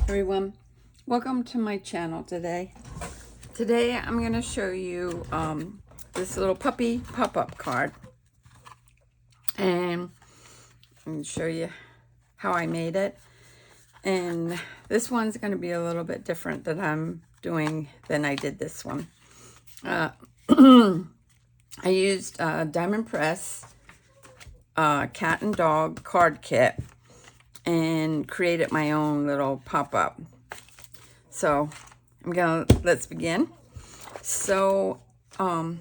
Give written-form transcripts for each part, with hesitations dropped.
Everyone, welcome to my channel today. Today I'm going to show you this little puppy pop-up card, and I'm going to show you how I made it. And this one's going to be a little bit different than I did this one. I used Diamond Press cat and dog card kit and created my own little pop-up. So let's begin. So I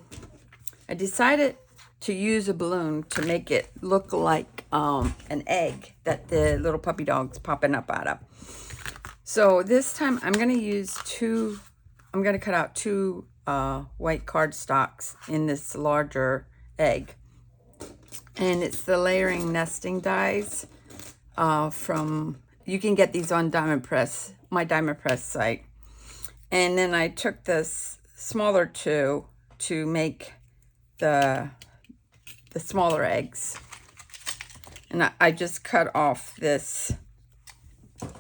decided to use a balloon to make it look like an egg that the little puppy dog's popping up out of. So this time I'm going to cut out two white cardstocks in this larger egg. And it's the layering nesting dies you can get these on Diamond Press, my Diamond Press site. And then I took this smaller two to make the smaller eggs. And I just cut off this,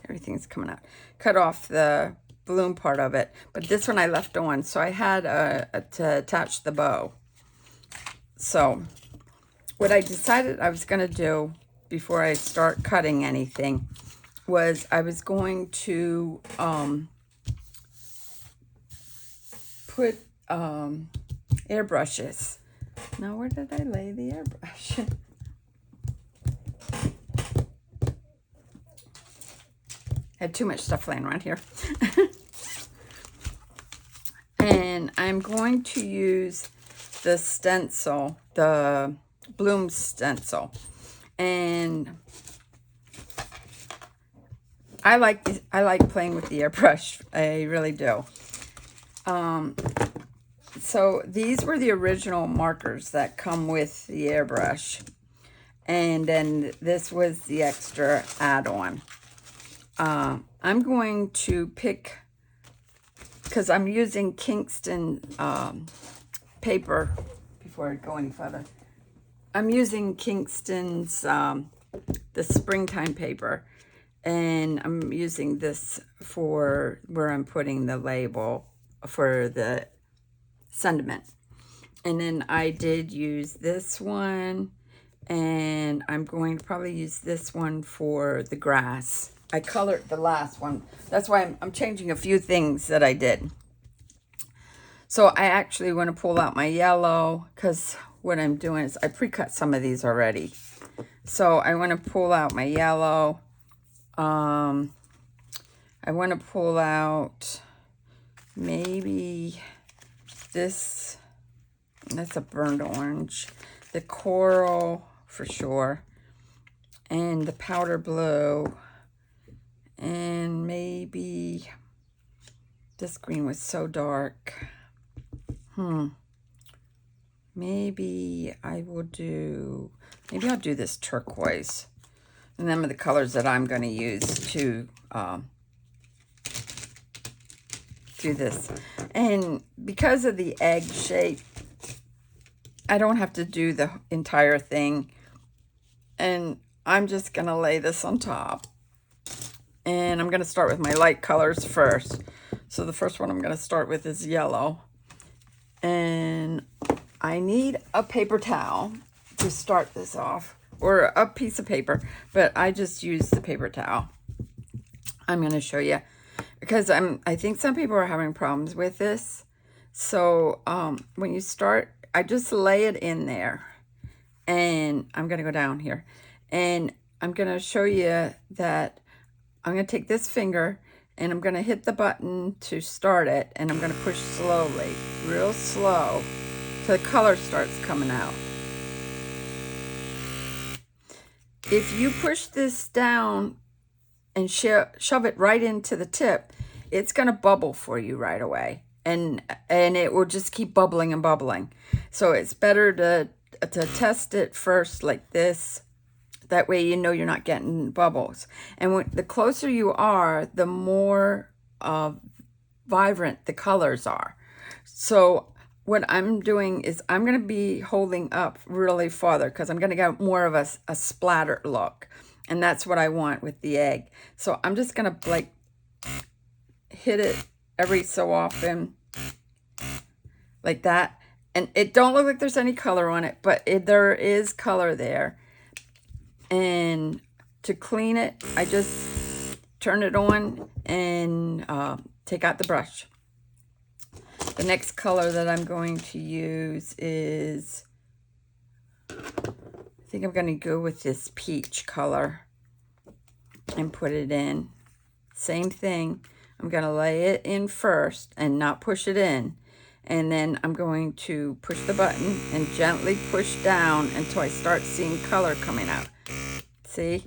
everything's coming out, cut off the balloon part of it. But this one I left on, so I had to attach the bow. So what I decided I was going to do before I start cutting anything was I was going to put air brushes. Now, where did I lay the airbrush? I had too much stuff laying around here. And I'm going to use the stencil, the bloom stencil. And I like playing with the airbrush. I really do. So these were the original markers that come with the airbrush, and then this was the extra add-on. I'm going to pick, because I'm using Kingston paper. Before I go any further, I'm using Kingston's the springtime paper, and I'm using this for where I'm putting the label for the sentiment. And then I did use this one, and I'm going to probably use this one for the grass. I colored the last one. That's why I'm changing a few things that I did. So I actually want to pull out my yellow, because what I'm doing is I pre-cut some of these already. So I want to pull out my yellow. I want to pull out maybe this. That's a burnt orange. The coral for sure. And the powder blue. And maybe this green was so dark. Maybe I'll do this turquoise. And them are the colors that I'm going to use to do this. And because of the egg shape, I don't have to do the entire thing. And I'm just going to lay this on top. And I'm going to start with my light colors first. So the first one I'm going to start with is yellow. And I need a paper towel to start this off, or a piece of paper, but I just use the paper towel. I'm going to show you, because I think some people are having problems with this. So when you start, I just lay it in there, and I'm going to go down here, and I'm going to show you that I'm going to take this finger and I'm going to hit the button to start it, and I'm going to push slowly, real slow, till the color starts coming out. If you push this down and shove it right into the tip, it's going to bubble for you right away, and it will just keep bubbling and bubbling. So it's better to test it first like this. That way you know you're not getting bubbles. And the closer you are, the more vibrant the colors are. So what I'm doing is I'm going to be holding up really farther, because I'm going to get more of a splatter look. And that's what I want with the egg. So I'm just going to like hit it every so often, like that. And it don't look like there's any color on it, but there is color there. And to clean it, I just turn it on and take out the brush. The next color that I'm going to use is, I think I'm going to go with this peach color and put it in. Same thing. I'm going to lay it in first and not push it in. And then I'm going to push the button and gently push down until I start seeing color coming out. See?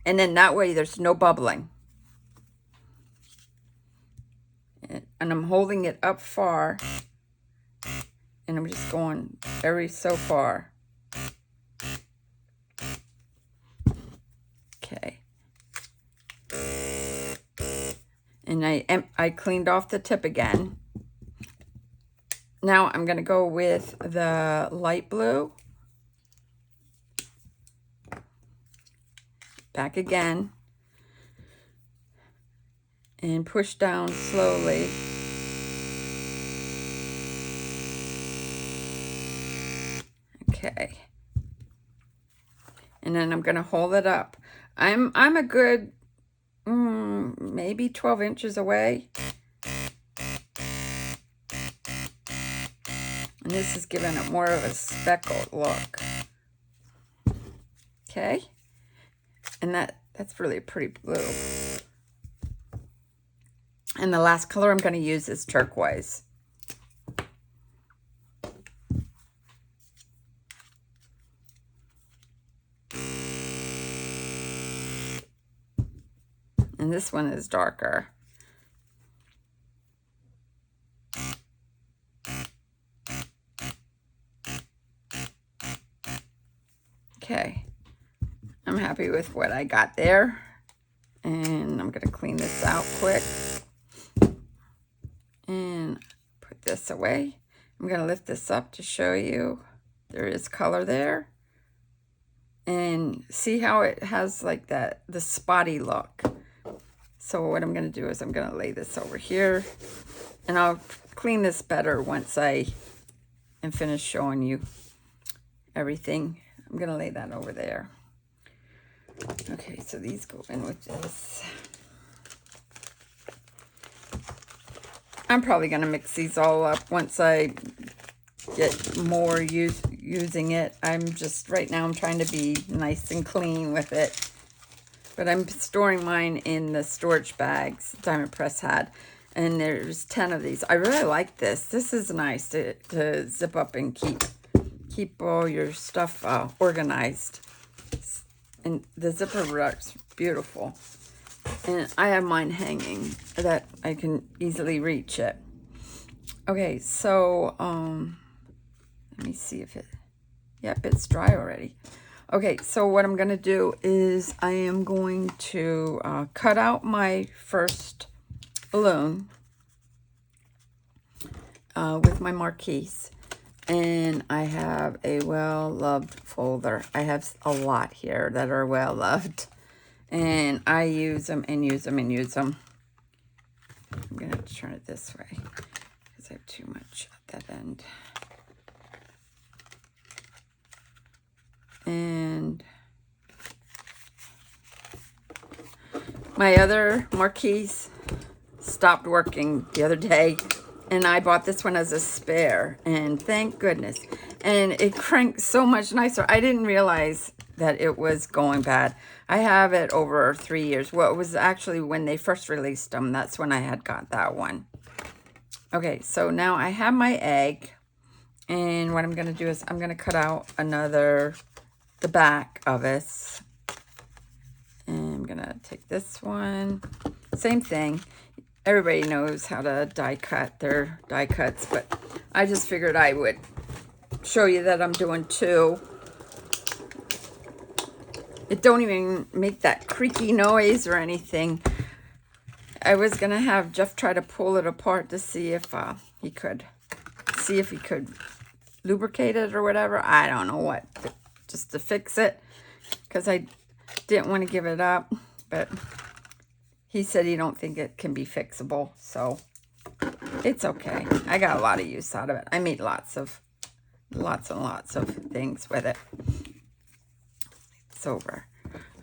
And then that way there's no bubbling. And I'm holding it up far. And I'm just going every so far. Okay. And I cleaned off the tip again. Now I'm going to go with the light blue. Back again. And push down slowly. Okay. And then I'm going to hold it up. I'm a good maybe 12 inches away. And this is giving it more of a speckled look. Okay. And that's really a pretty blue. And the last color I'm going to use is turquoise. And this one is darker. Okay. I'm happy with what I got there. And I'm going to clean this out quick. And put this away. I'm going to lift this up to show you there is color there. And see how it has like the spotty look. So what I'm going to do is I'm going to lay this over here. And I'll clean this better once I am finished showing you everything. I'm going to lay that over there. Okay, so these go in with this. I'm probably going to mix these all up once I get more using it. I'm just, right now I'm trying to be nice and clean with it. But I'm storing mine in the storage bags Diamond Press had. And there's 10 of these. I really like this. This is nice to zip up and keep all your stuff organized. And the zipper works beautiful. And I have mine hanging that I can easily reach it. Okay, so let me see if yep, it's dry already. Okay, so what I'm going to do is I am going to cut out my first balloon with my marquise. And I have a well-loved folder. I have a lot here that are well-loved. And I use them and use them and use them. I'm going to have to turn it this way because I have too much at that end. And my other marquise stopped working the other day, and I bought this one as a spare, and thank goodness. And it cranked so much nicer. I didn't realize that it was going bad. I have it over 3 years. Well, it was actually when they first released them. That's when I had got that one. Okay, so now I have my egg, and what I'm going to do is I'm going to cut out the back of it. And I'm going to take this one. Same thing. Everybody knows how to die cut their die cuts, but I just figured I would show you that I'm doing two. It don't even make that creaky noise or anything. I was going to have Jeff try to pull it apart to see if he could lubricate it or whatever. I don't know what, just to fix it, because I didn't want to give it up, but he said he don't think it can be fixable, so it's okay. I got a lot of use out of it. I made lots and lots of things with it. It's over.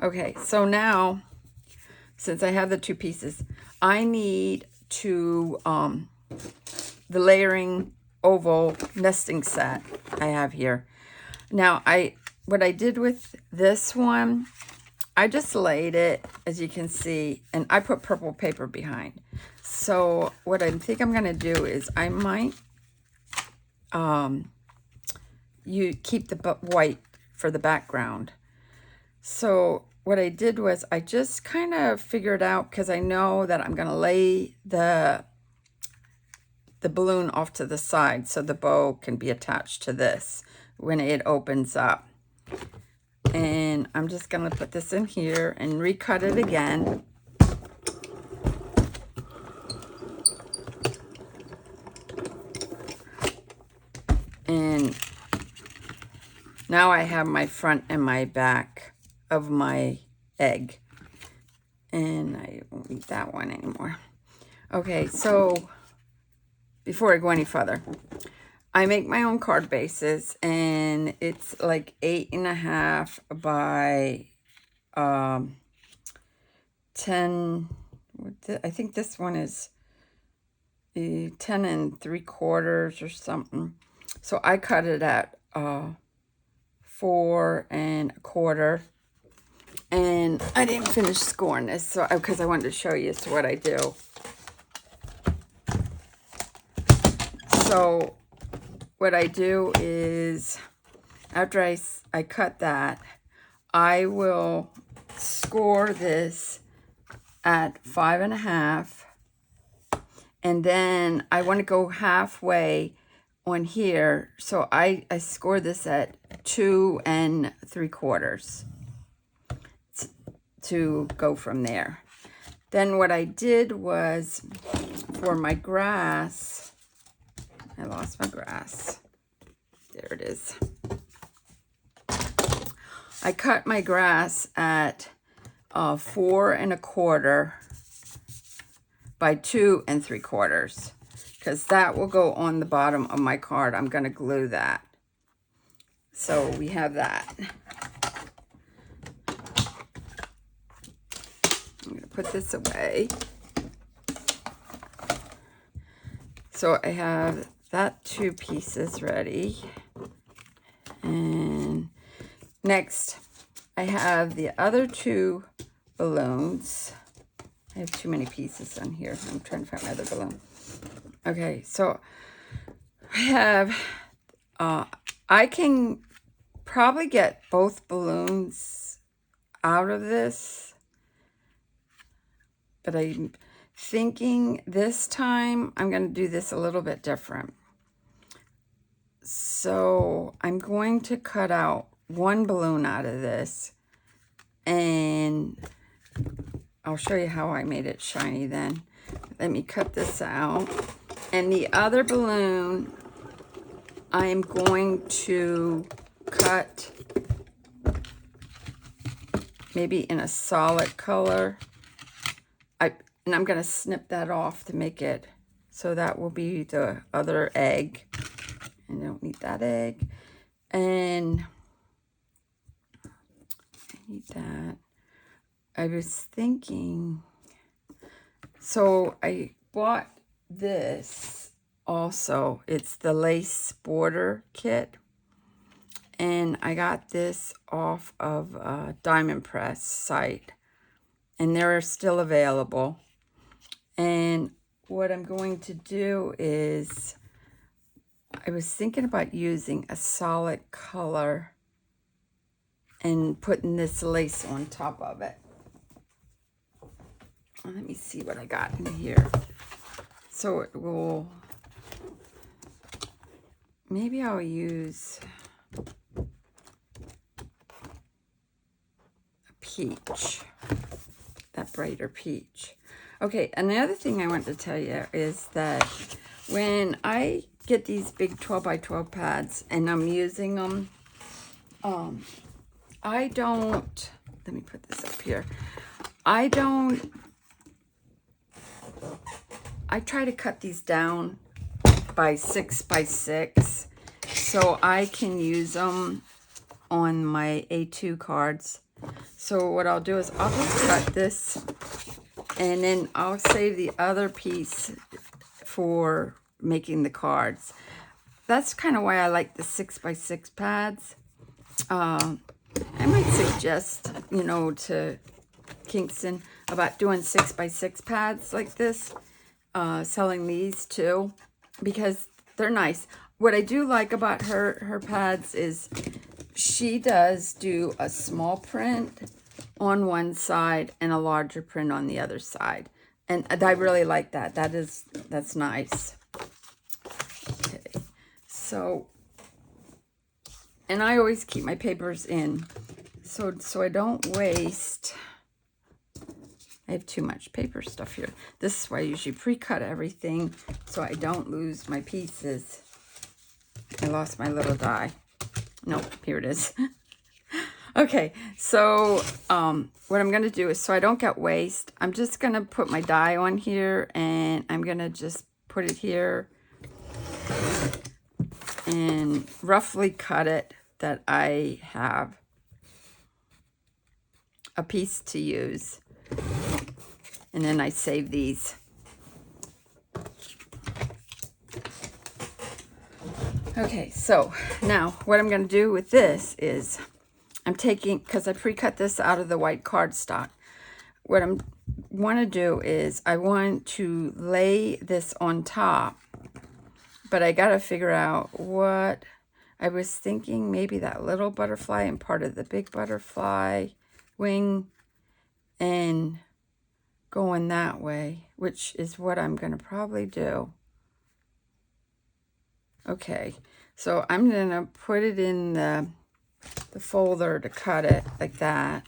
Okay, so now, since I have the 2 pieces, I need to, the layering oval nesting set I have here. Now, what I did with this one, I just laid it, as you can see, and I put purple paper behind. So what I think I'm going to do is I might you keep the white for the background. So what I did was I just kind of figured out, because I know that I'm going to lay the balloon off to the side so the bow can be attached to this when it opens up. And I'm just going to put this in here and recut it again. And now I have my front and my back of my egg. And I won't need that one anymore. Okay, so before I go any further, I make my own card bases, and it's like 8.5 by 10. I think this one is 10 3/4 or something. So I cut it at 4 1/4, and I didn't finish scoring this, so because I wanted to show you what I do. So what I do is, after I cut that, I will score this at 5 1/2, and then I want to go halfway on here, so I score this at 2 3/4 to go from there. Then what I did was, for my grass, I lost my grass. There it is. I cut my grass at 4 1/4 by 2 3/4, because that will go on the bottom of my card. I'm going to glue that. So we have that. I'm going to put this away. So I have that 2 pieces ready. And next, I have the other 2 balloons. I have too many pieces on here. I'm trying to find my other balloon. Okay, so I have, I can probably get both balloons out of this, but I'm thinking this time I'm going to do this a little bit different. So I'm going to cut out 1 balloon out of this, and I'll show you how I made it shiny then. Let me cut this out. And the other balloon, I'm going to cut maybe in a solid color. And I'm going to snip that off to make it, so that will be the other egg. And I don't need that egg. And I need that. I was thinking, so I bought this also. It's the lace border kit. And I got this off of a Diamond Press site. And they're still available. And what I'm going to do is, I was thinking about using a solid color and putting this lace on top of it. Let me see what I got in here. So it will, maybe I'll use a peach, that brighter peach. Okay, another thing I want to tell you is that when I get these big 12 by 12 pads and I'm using them, I don't, let me put this up here. I don't I try to cut these down by 6 by 6 so I can use them on my A2 cards. So what I'll do is I'll just cut this, and then I'll save the other piece for making the cards. That's kind of why I like the 6 by 6 pads. I might suggest, you know, to Kingston about doing 6 by 6 pads like this, selling these too, because they're nice. What I do like about her pads is she does do a small print on one side and a larger print on the other side. And I really like that. That's nice. Okay. So, and I always keep my papers in so I don't waste. I have too much paper stuff here. This is why I usually pre-cut everything so I don't lose my pieces. I lost my little die. Nope, here it is. Okay, so what I'm going to do is, so I don't get waste, I'm just going to put my die on here, and I'm going to just put it here and roughly cut it that I have a piece to use. And then I save these. Okay, so now what I'm going to do with this is I'm taking, because I pre-cut this out of the white cardstock, what I want to do is I want to lay this on top, but I got to figure out what, I was thinking maybe that little butterfly and part of the big butterfly wing and going that way, which is what I'm going to probably do. Okay, so I'm going to put it in the folder to cut it like that.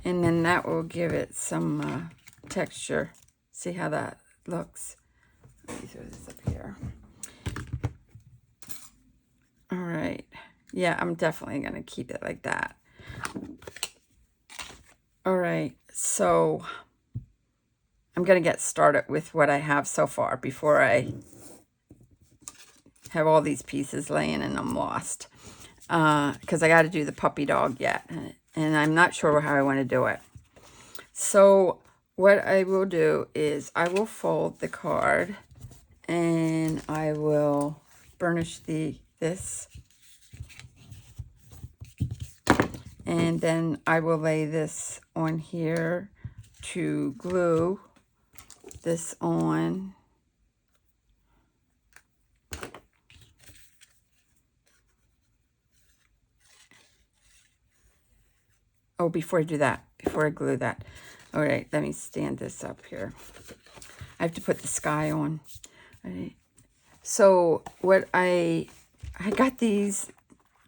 And then that will give it some texture. See how that looks? Let me throw this up here. All right. Yeah, I'm definitely going to keep it like that. All right. So I'm going to get started with what I have so far before I have all these pieces laying and I'm lost. Because I got to do the puppy dog yet. And I'm not sure how I want to do it. So what I will do is I will fold the card and I will burnish this. And then I will lay this on here to glue this on. Oh, before I do that, before I glue that. All right, let me stand this up here. I have to put the sky on. All right. So what I got these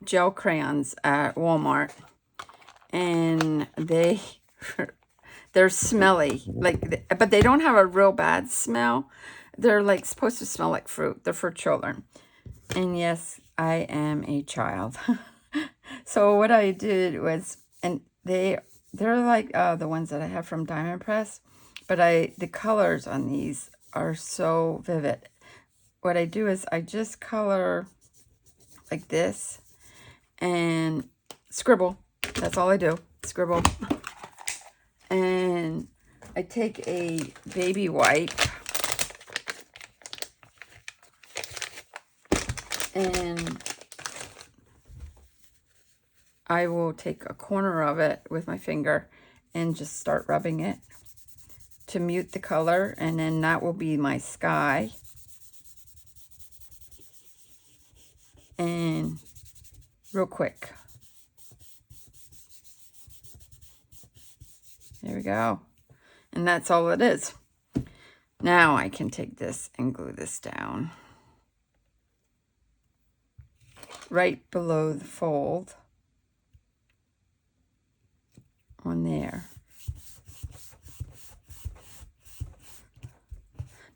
gel crayons at Walmart. And they're smelly, like, but they don't have a real bad smell. They're like supposed to smell like fruit. They're for children. And yes, I am a child. So what I did was, and they're like the ones that I have from Diamond Press, but the colors on these are so vivid. What I do is I just color like this and scribble. That's all I do, scribble. And I take a baby wipe and I will take a corner of it with my finger and just start rubbing it to mute the color, and then that will be my sky. And real quick. There we go. And that's all it is. Now I can take this and glue this down. Right below the fold. On there.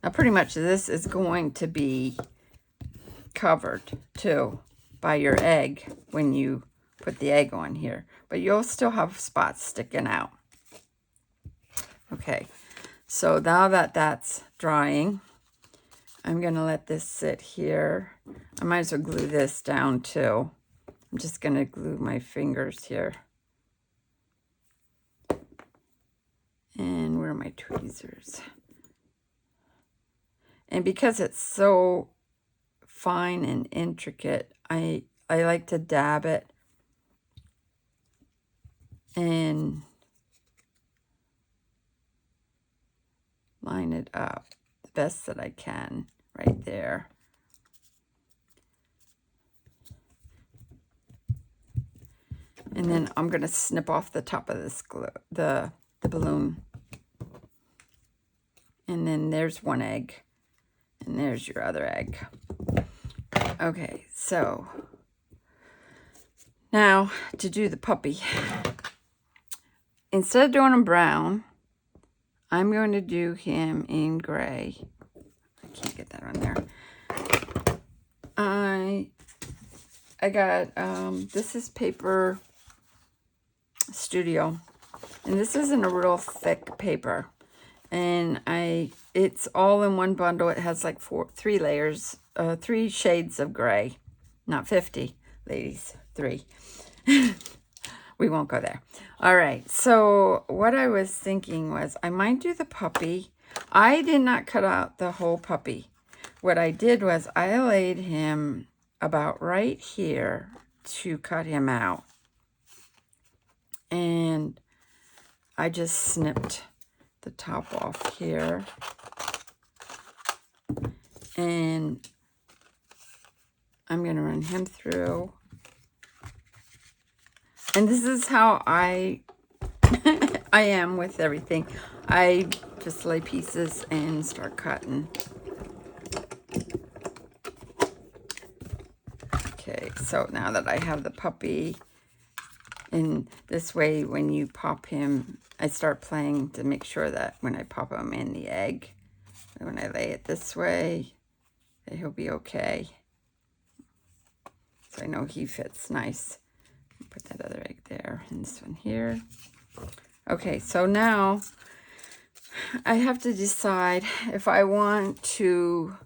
Now pretty much this is going to be covered too. by your egg when you put the egg on here. But you'll still have spots sticking out. Okay, so now that that's drying, I'm going to let this sit here. I might as well glue this down too. I'm just going to glue my fingers here. And where are my tweezers? And because it's so fine and intricate, I like to dab it and line it up the best that I can right there. And then I'm going to snip off the top of this glue, the balloon. And then there's one egg. And there's your other egg. Okay, so now to do the puppy. Instead of doing him brown, I'm going to do him in gray. I can't get that on there. I got, this is Paper Studio. And this isn't a real thick paper. And it's all in one bundle. It has like three layers, 3 shades of gray. Not 50, ladies, 3. We won't go there. All right, so what I was thinking was I might do the puppy. I did not cut out the whole puppy. What I did was I laid him about right here to cut him out. And I just snipped the top off here. And I'm going to run him through. And this is how I am with everything. I just lay pieces and start cutting. Okay, so now that I have the puppy, and this way when you pop him, I start playing to make sure that when I pop him in the egg, when I lay it this way, that he'll be okay. So I know he fits nice. Put that other egg there and this one here. Okay, so now I have to decide if I want to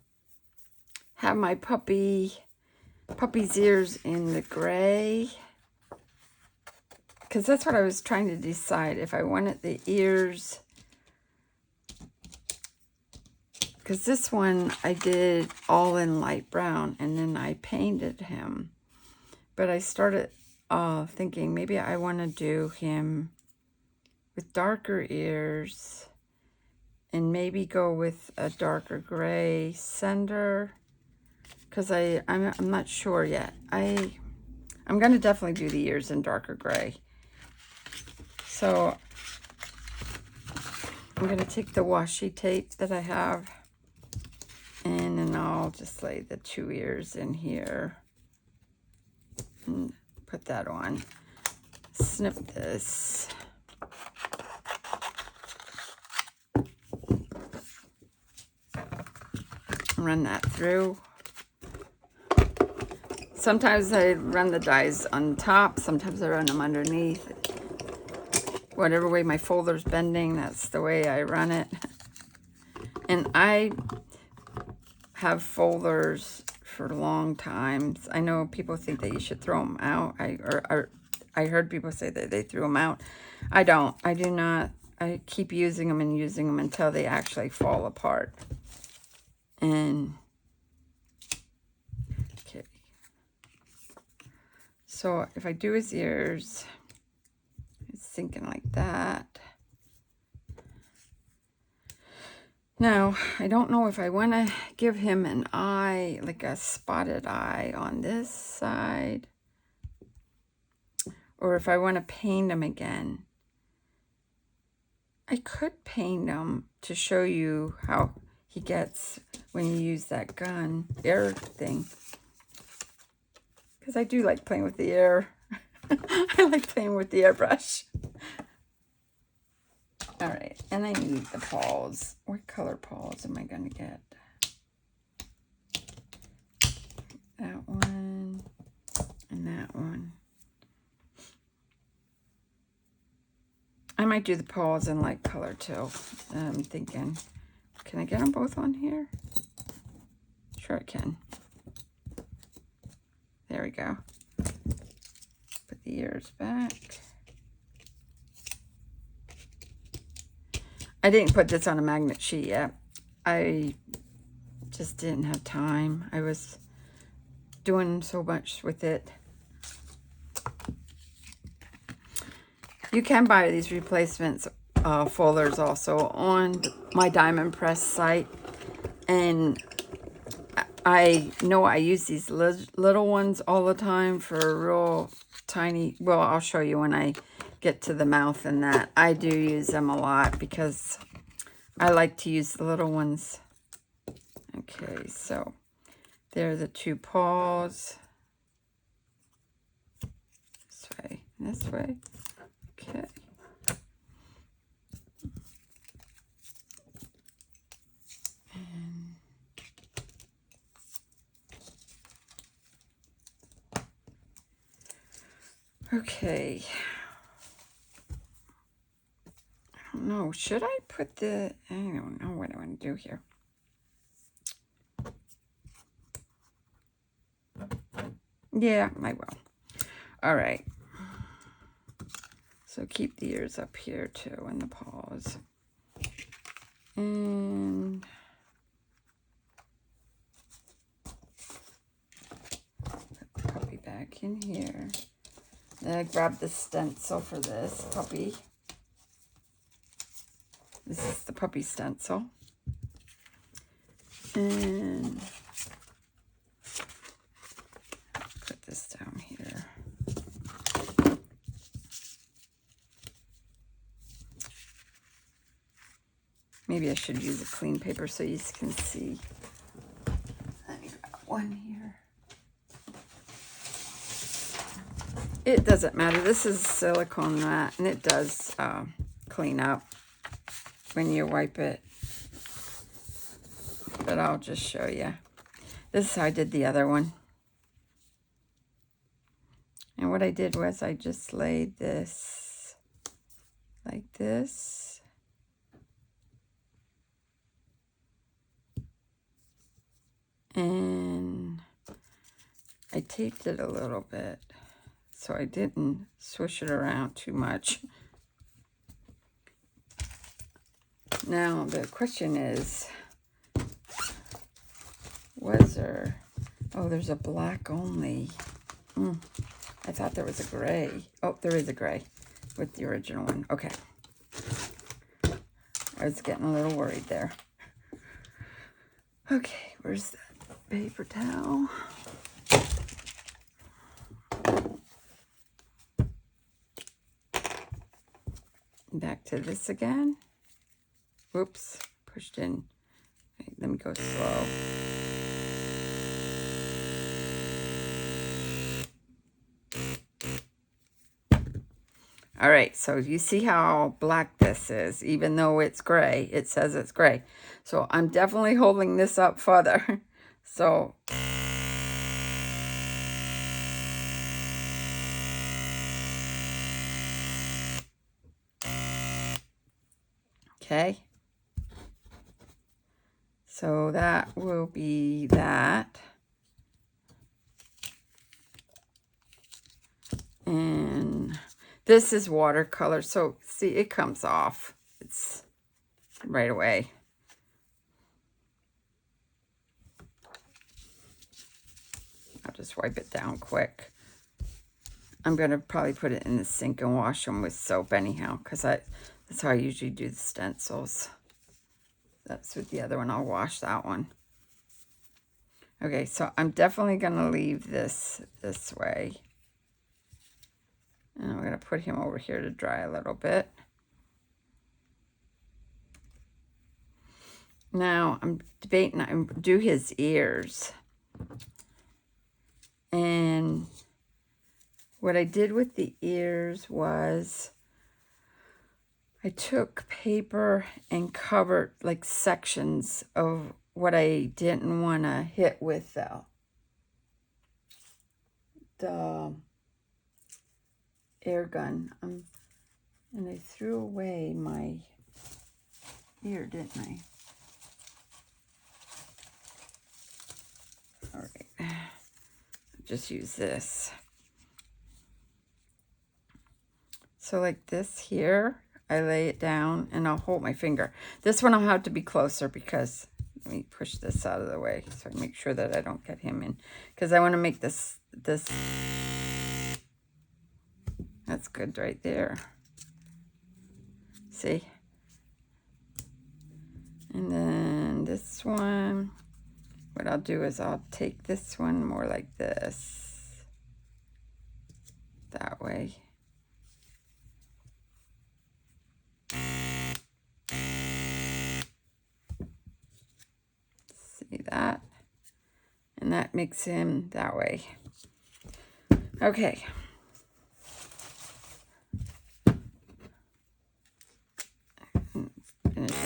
have my puppy's ears in the gray, because that's what I was trying to decide, if I wanted the ears, because this one I did all in light brown and then I painted him. But I started thinking maybe I want to do him with darker ears and maybe go with a darker gray center, because I'm not sure yet. I'm going to definitely do the ears in darker gray. So I'm going to take the washi tape that I have, and then I'll just lay the 2 ears in here and put that on. Snip this. Run that through. Sometimes I run the dies on top, sometimes I run them underneath. Whatever way my folder's bending, that's the way I run it. And I have folders for long times. I know people think that you should throw them out. I heard people say that they threw them out. I don't. I do not. I keep using them and using them until they actually fall apart. And okay. So if I do his ears, it's thinking like that. Now, I don't know if I want to give him an eye, like a spotted eye on this side, or if I want to paint him again. I could paint him to show you how he gets when you use that gun air thing, because I do like playing with the air. I like playing with the airbrush. All right, and I need the paws. What color paws am I going to get? That one. And that one. I might do the paws in light color too. I'm thinking, can I get them both on here? Sure I can. There we go. Put the ears back. I didn't put this on a magnet sheet yet. I just didn't have time. I was doing so much with it. You can buy these replacements folders also on my Diamond Press site. And I know I use these little ones all the time for real tiny, well, I'll show you when I get to the mouth and that. I do use them a lot because I like to use the little ones. Okay, so there are the two paws. This way, this way. Okay. Okay. I don't know. Should I put the... I don't know what I want to do here. Yeah, I will. All right. So keep the ears up here too and the paws. And... put the puppy back in here. Then I grabbed the stencil for this puppy. This is the puppy stencil. And put this down here. Maybe I should use a clean paper so you can see. Let me grab one here. It doesn't matter. This is silicone mat, and it does clean up when you wipe it. But I'll just show you. This is how I did the other one. And what I did was I just laid this like this. And I taped it a little bit, so I didn't swish it around too much. Now, the question is, was there... oh, there's a black only. I thought there was a gray. Oh, there is a gray with the original one. Okay. I was getting a little worried there. Okay, where's that paper towel? Back to this again. Whoops, pushed in. Right, let me go slow. All right, so you see how black this is. Even though it's gray, it says it's gray. So I'm definitely holding this up further. So okay. So that will be that. And this is watercolor. So see, it comes off. It's right away. I'll just wipe it down quick. I'm going to probably put it in the sink and wash them with soap anyhow, because that's how I usually do the stencils. That's with the other one. I'll wash that one. Okay, so I'm definitely going to leave this way. And I'm going to put him over here to dry a little bit. Now, I'm debating, I do his ears. And what I did with the ears was I took paper and covered like sections of what I didn't want to hit with air gun. And I threw away my here, didn't I? All right. Just use this. So like this here, I lay it down and I'll hold my finger. This one I'll have to be closer because, let me push this out of the way so I make sure that I don't get him in. Because I want to make this, that's good right there. See? And then this one, what I'll do is I'll take this one more like this. That way. See that? And that makes him that way. Okay. Finish it.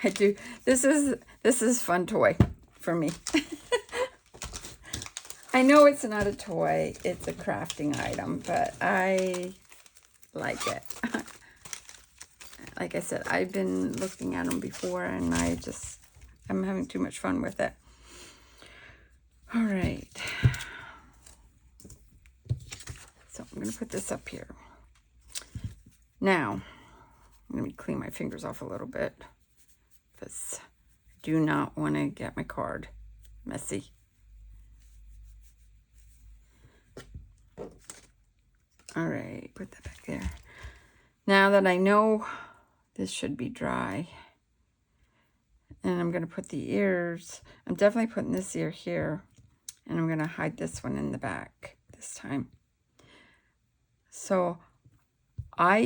I do. This is fun toy for me. I know it's not a toy, it's a crafting item, but I like it. Like I said, I've been looking at them before and I'm having too much fun with it. All right. So I'm going to put this up here. Now, let me clean my fingers off a little bit because I do not want to get my card messy. All right, put that back there. Now that I know this should be dry, and I'm going to put the ears, I'm definitely putting this ear here, and I'm going to hide this one in the back this time. So I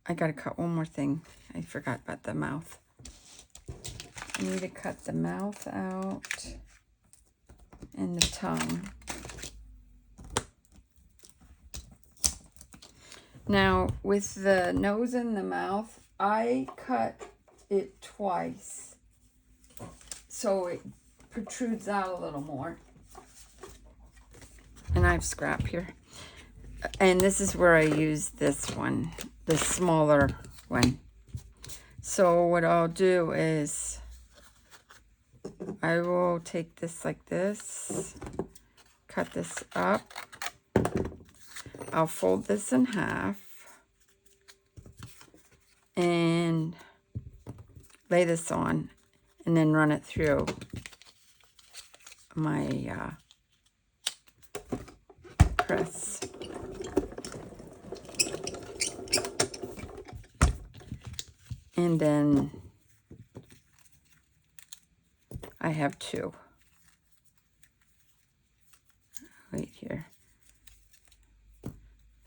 got to cut one more thing. I forgot about the mouth. I need to cut the mouth out and the tongue. Now, with the nose and the mouth, I cut it twice so it protrudes out a little more. And I have scrap here. And this is where I use this one, the smaller one. So what I'll do is I will take this like this, cut this up. I'll fold this in half and lay this on and then run it through my press. And then I have two. Wait here.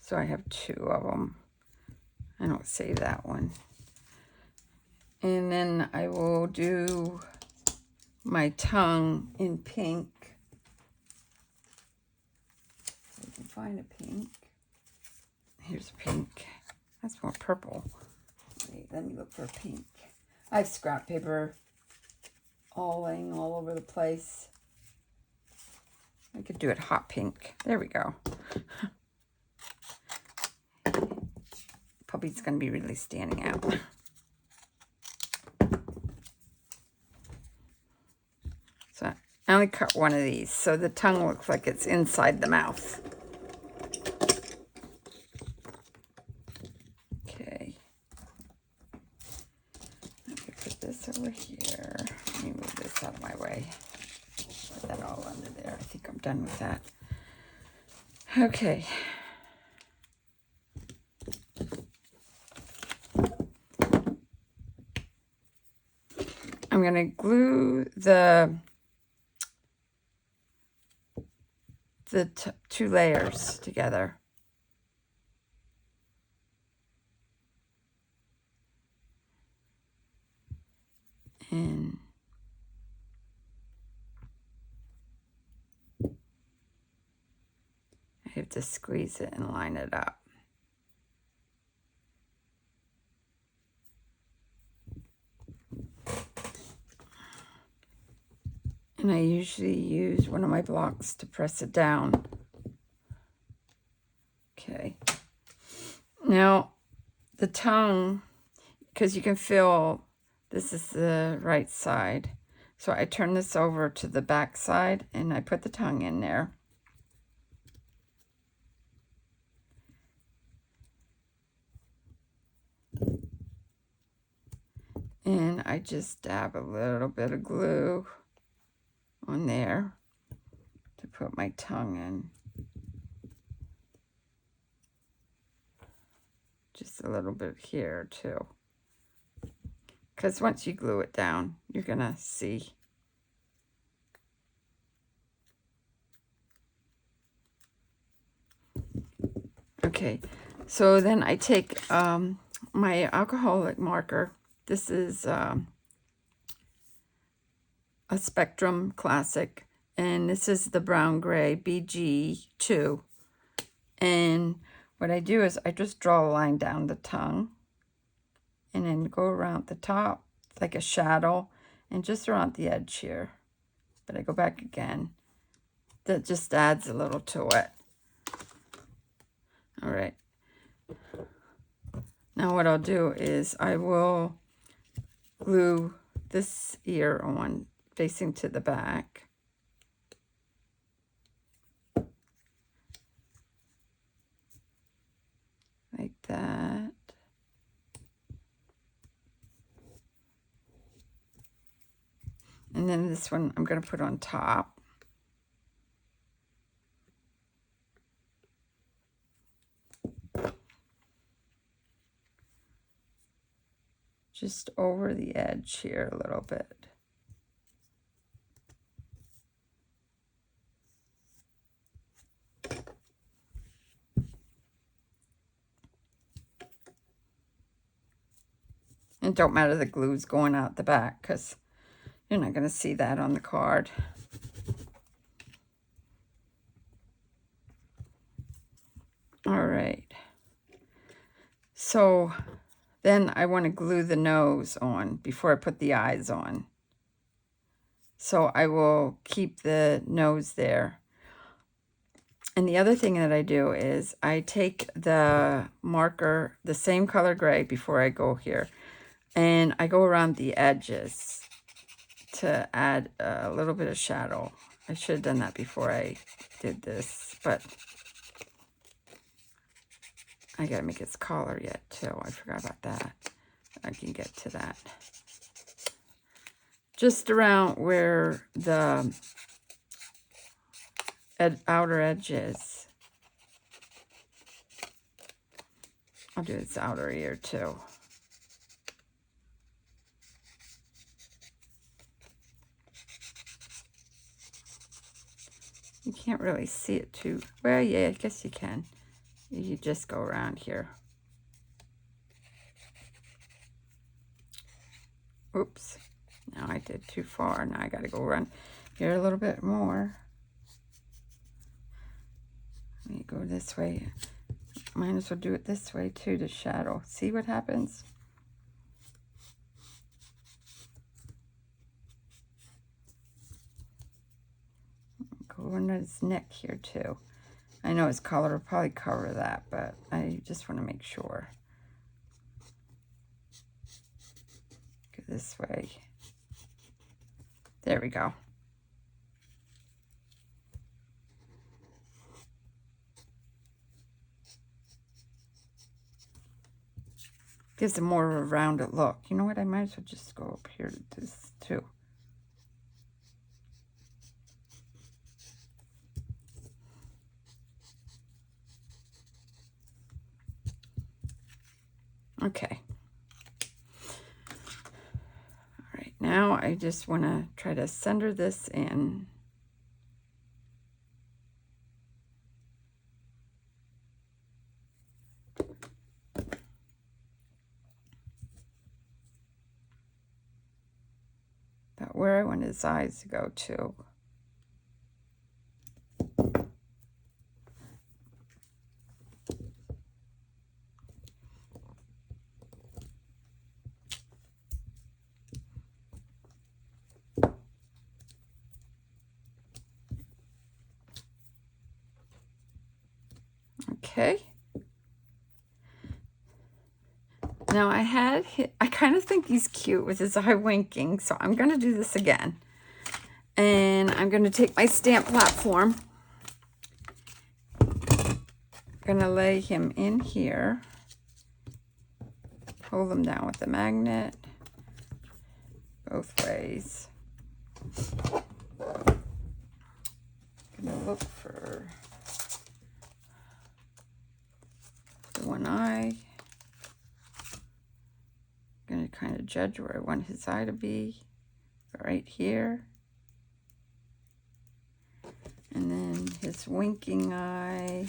So I have two of them. I don't save that one. And then I will do my tongue in pink. So I can find a pink. Here's a pink. That's more purple. Wait, let me look for a pink. I have scrap paper all laying all over the place. I could do it hot pink. There we go. Puppy's going to be really standing out. So I only cut one of these, so the tongue looks like it's inside the mouth. Okay. Let me put this over here. Let me move this out of my way. Put that all under there. I think I'm done with that. Okay. I'm going to glue the two layers together. And I have to squeeze it and line it up. And I usually use one of my blocks to press it down. Okay. Now, the tongue, because you can feel this is the right side. So I turn this over to the back side and I put the tongue in there. And I just dab a little bit of glue on there to put my tongue in. Just a little bit here too. Because once you glue it down, you're going to see. Okay, so then I take my alcoholic marker. This is a Spectrum Classic, and this is the brown gray BG2. And what I do is I just draw a line down the tongue and then go around the top like a shadow and just around the edge here. But I go back again. That just adds a little to it. All right. Now what I'll do is I will glue this ear on facing to the back. Like that. And then this one I'm going to put on top. Just over the edge here a little bit. And don't matter the glue's going out the back because you're not going to see that on the card. All right. So then I want to glue the nose on before I put the eyes on. So I will keep the nose there. And the other thing that I do is I take the marker, the same color gray before I go here, and I go around the edges to add a little bit of shadow. I should have done that before I did this, but I gotta make its collar yet too. I forgot about that. I can get to that. Just around where the outer edge is. I'll do its outer ear too. You can't really see it too well. Yeah, I guess you can. You just go around here. Oops. Now I did too far. Now I got to go around here a little bit more. Let me go this way. Might as well do it this way too, to shadow. See what happens? Go under his neck here too. I know his collar will probably cover that, but I just want to make sure. Go this way. There we go. Gives it more of a rounded look. You know what? I might as well just go up here to this too. Okay. All right. Now I just want to try to center this in. About where I want his eyes to go to. Okay. Now I kind of think he's cute with his eye winking, so I'm going to do this again. And I'm going to take my stamp platform. I'm going to lay him in here. Hold him down with the magnet both ways. I'm going to look for the one eye. I'm going to kind of judge where I want his eye to be. Right here. And then his winking eye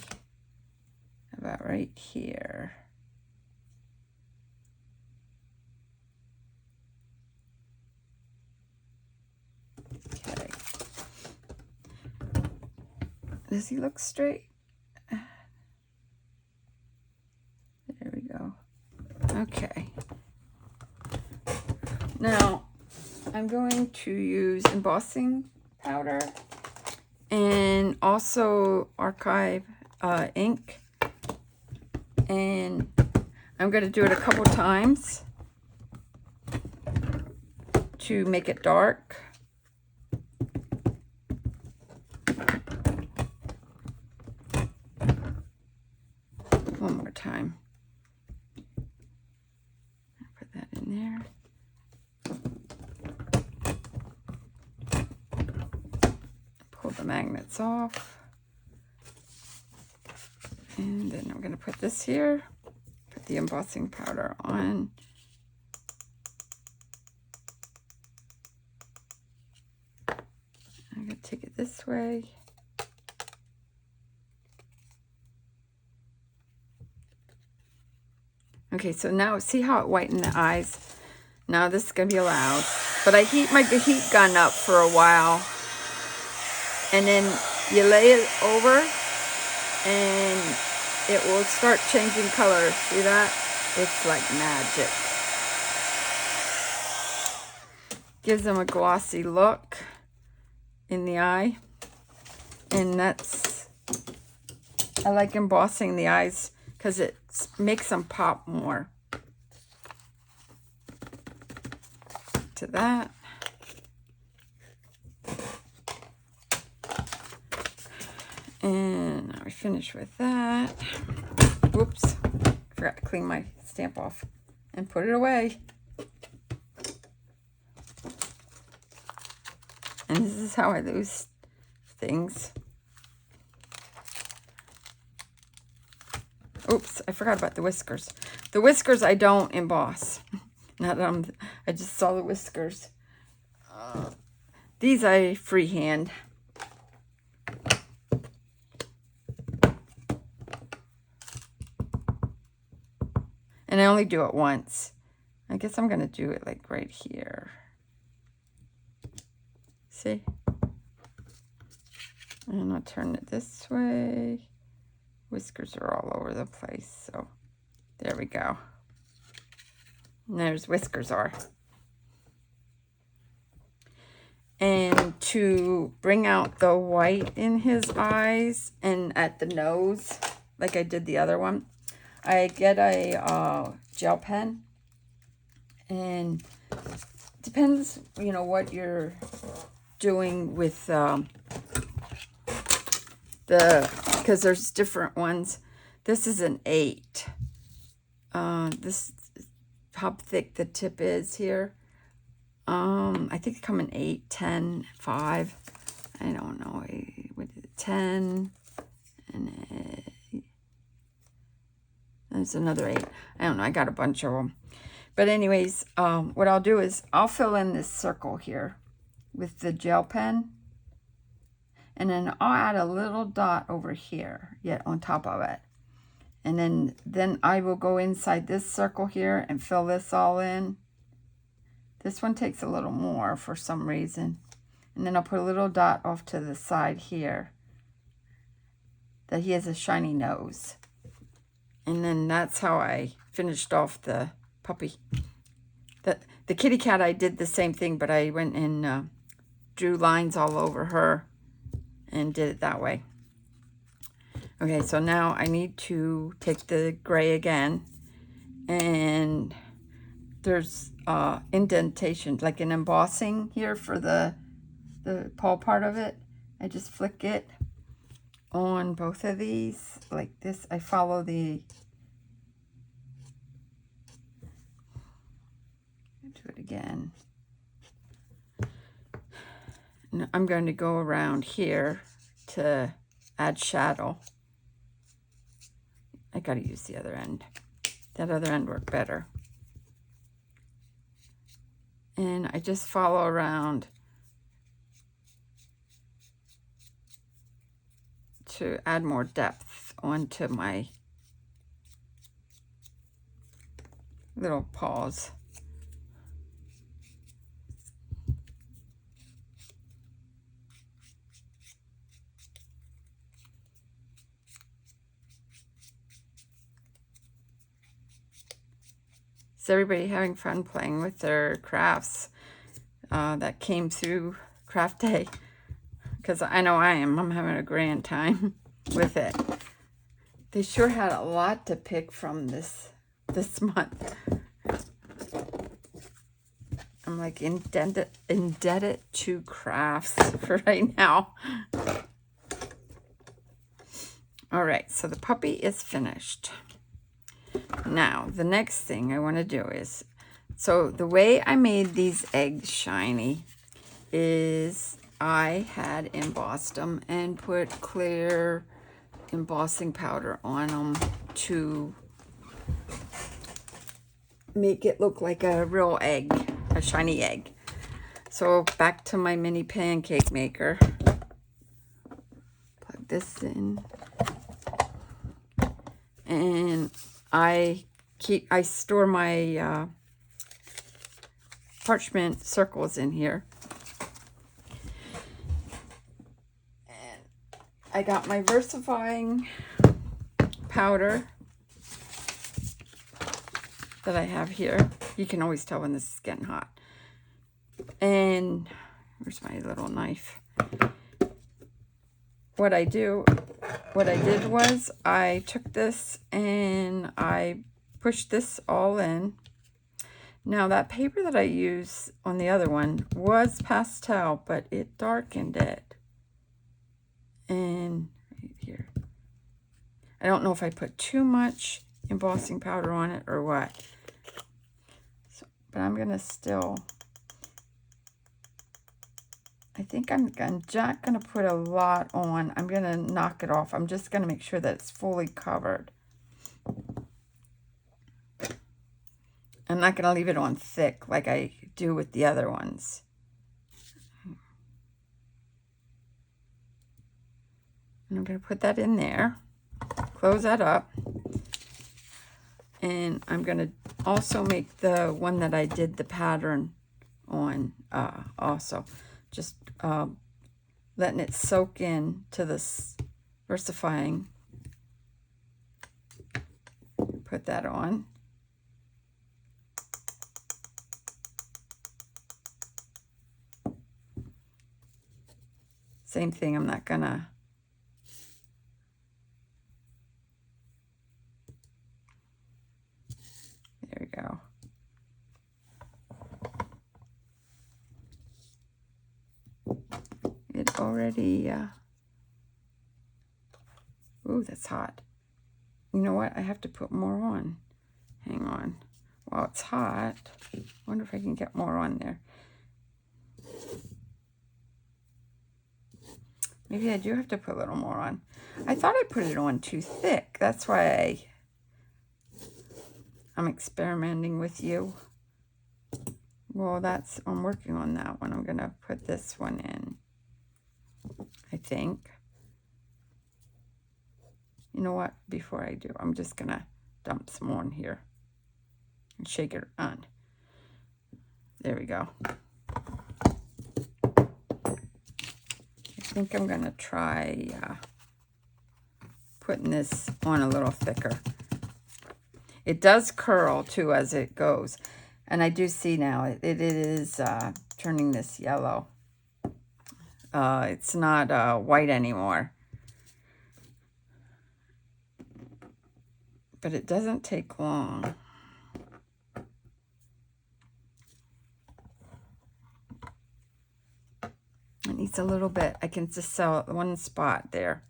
about right here. Okay. Does he look straight? There we go. Okay. Now, I'm going to use embossing powder and also archive ink. And I'm going to do it a couple times to make it dark. One more time. Put that in there. Pull the magnets off. And then I'm going to put this here. Put the embossing powder on. I'm going to take it this way. Okay, so now see how it whitened the eyes? Now this is going to be allowed. But I heat my heat gun up for a while. And then you lay it over and it will start changing color. See that? It's like magic. Gives them a glossy look in the eye. And I like embossing the eyes because it makes them pop more. To that. And now we finish with that. Whoops. Forgot to clean my stamp off and put it away. And this is how I lose things. Oops, I forgot about the whiskers. The whiskers I don't emboss. Not I just saw the whiskers. These I freehand. And I only do it once. I guess I'm going to do it like right here. See? And I'll turn it this way. Whiskers are all over the place. So there we go. And there's whiskers are. And to bring out the white in his eyes and at the nose, like I did the other one, I get a gel pen, and depends, you know, what you're doing with because there's different ones. This is an 8. This how thick the tip is here. I think they come in 8, 10, 5. I don't know. What is it? 10 and there's another 8. I don't know. I got a bunch of them. But anyways, what I'll do is I'll fill in this circle here with the gel pen. And then I'll add a little dot over here yet on top of it. And then I will go inside this circle here and fill this all in. This one takes a little more for some reason. And then I'll put a little dot off to the side here that he has a shiny nose. And then that's how I finished off the puppy. The kitty cat, I did the same thing, but I went and drew lines all over her and did it that way. Okay, so now I need to take the gray again, and there's indentation, like an embossing here for the paw part of it. I just flick it on both of these like this. I follow the, do it again. And I'm going to go around here to add shadow. I gotta use the other end. That other end worked better. And I just follow around to add more depth onto my little paws. Is everybody having fun playing with their crafts that came through craft day? Because I know I am. I'm having a grand time with it. They sure had a lot to pick from this month. I'm like indebted to crafts for right now. All right, so the puppy is finished. Now, the next thing I want to do is, so the way I made these eggs shiny is I had embossed them and put clear embossing powder on them to make it look like a real egg, a shiny egg. So back to my mini pancake maker. Plug this in. And I store my parchment circles in here. And I got my versifying powder that I have here. You can always tell when this is getting hot. And where's my little knife? What I did was I took this and I pushed this all in. Now that paper that I used on the other one was pastel, but it darkened it. And right here, I don't know if I put too much embossing powder on it or what. So, but I'm gonna still, I think I'm not going to put a lot on. I'm going to knock it off. I'm just going to make sure that it's fully covered. I'm not going to leave it on thick like I do with the other ones. And I'm going to put that in there. Close that up. And I'm going to also make the one that I did the pattern on also. Just letting it soak in to this versifying. Put that on. Same thing, I'm not gonna. There we go. It already, ooh, that's hot. You know what? I have to put more on. Hang on. While it's hot, I wonder if I can get more on there. Maybe I do have to put a little more on. I thought I put it on too thick. That's why I'm experimenting with you. Well, I'm working on that one. I'm going to put this one in, I think. You know what? Before I do, I'm just going to dump some more in here and shake it around. There we go. I think I'm going to try putting this on a little thicker. It does curl, too, as it goes. And I do see now it is turning this yellow. It's not white anymore. but it doesn't take long. It needs a little bit. I can just sell one spot there.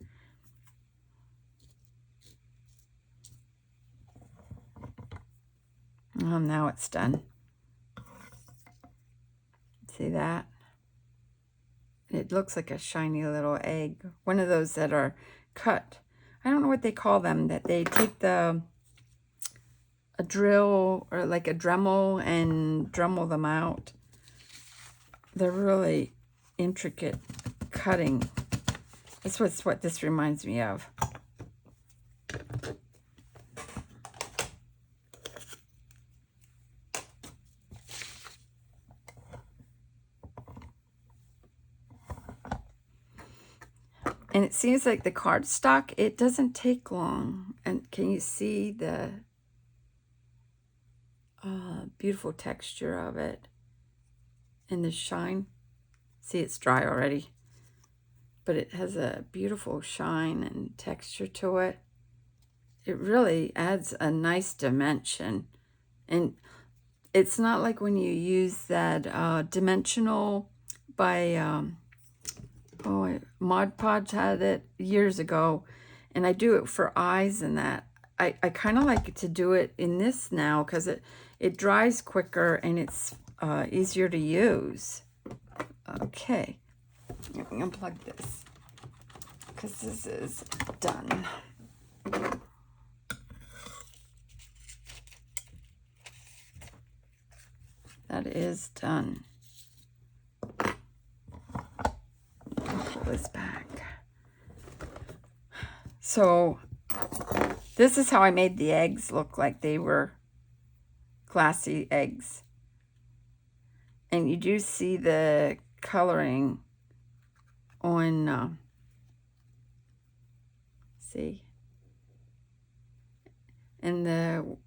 Now it's done. See that? It looks like a shiny little egg. One of those that are cut. I don't know what they call them, that they take a drill or like a Dremel and Dremel them out. They're really intricate cutting. This was what this reminds me of. And it seems like the cardstock, it doesn't take long. And can you see the beautiful texture of it and the shine? See, it's dry already, but it has a beautiful shine and texture to it. It really adds a nice dimension. And it's not like when you use that dimensional by Mod Podge had it years ago, and I do it for eyes and that. I kind of like to do it in this now because it dries quicker and it's easier to use. Okay, let me unplug this because this is done. That is done. Pull this back. So this is how I made the eggs look like they were glassy eggs. And you do see the coloring on, see? And the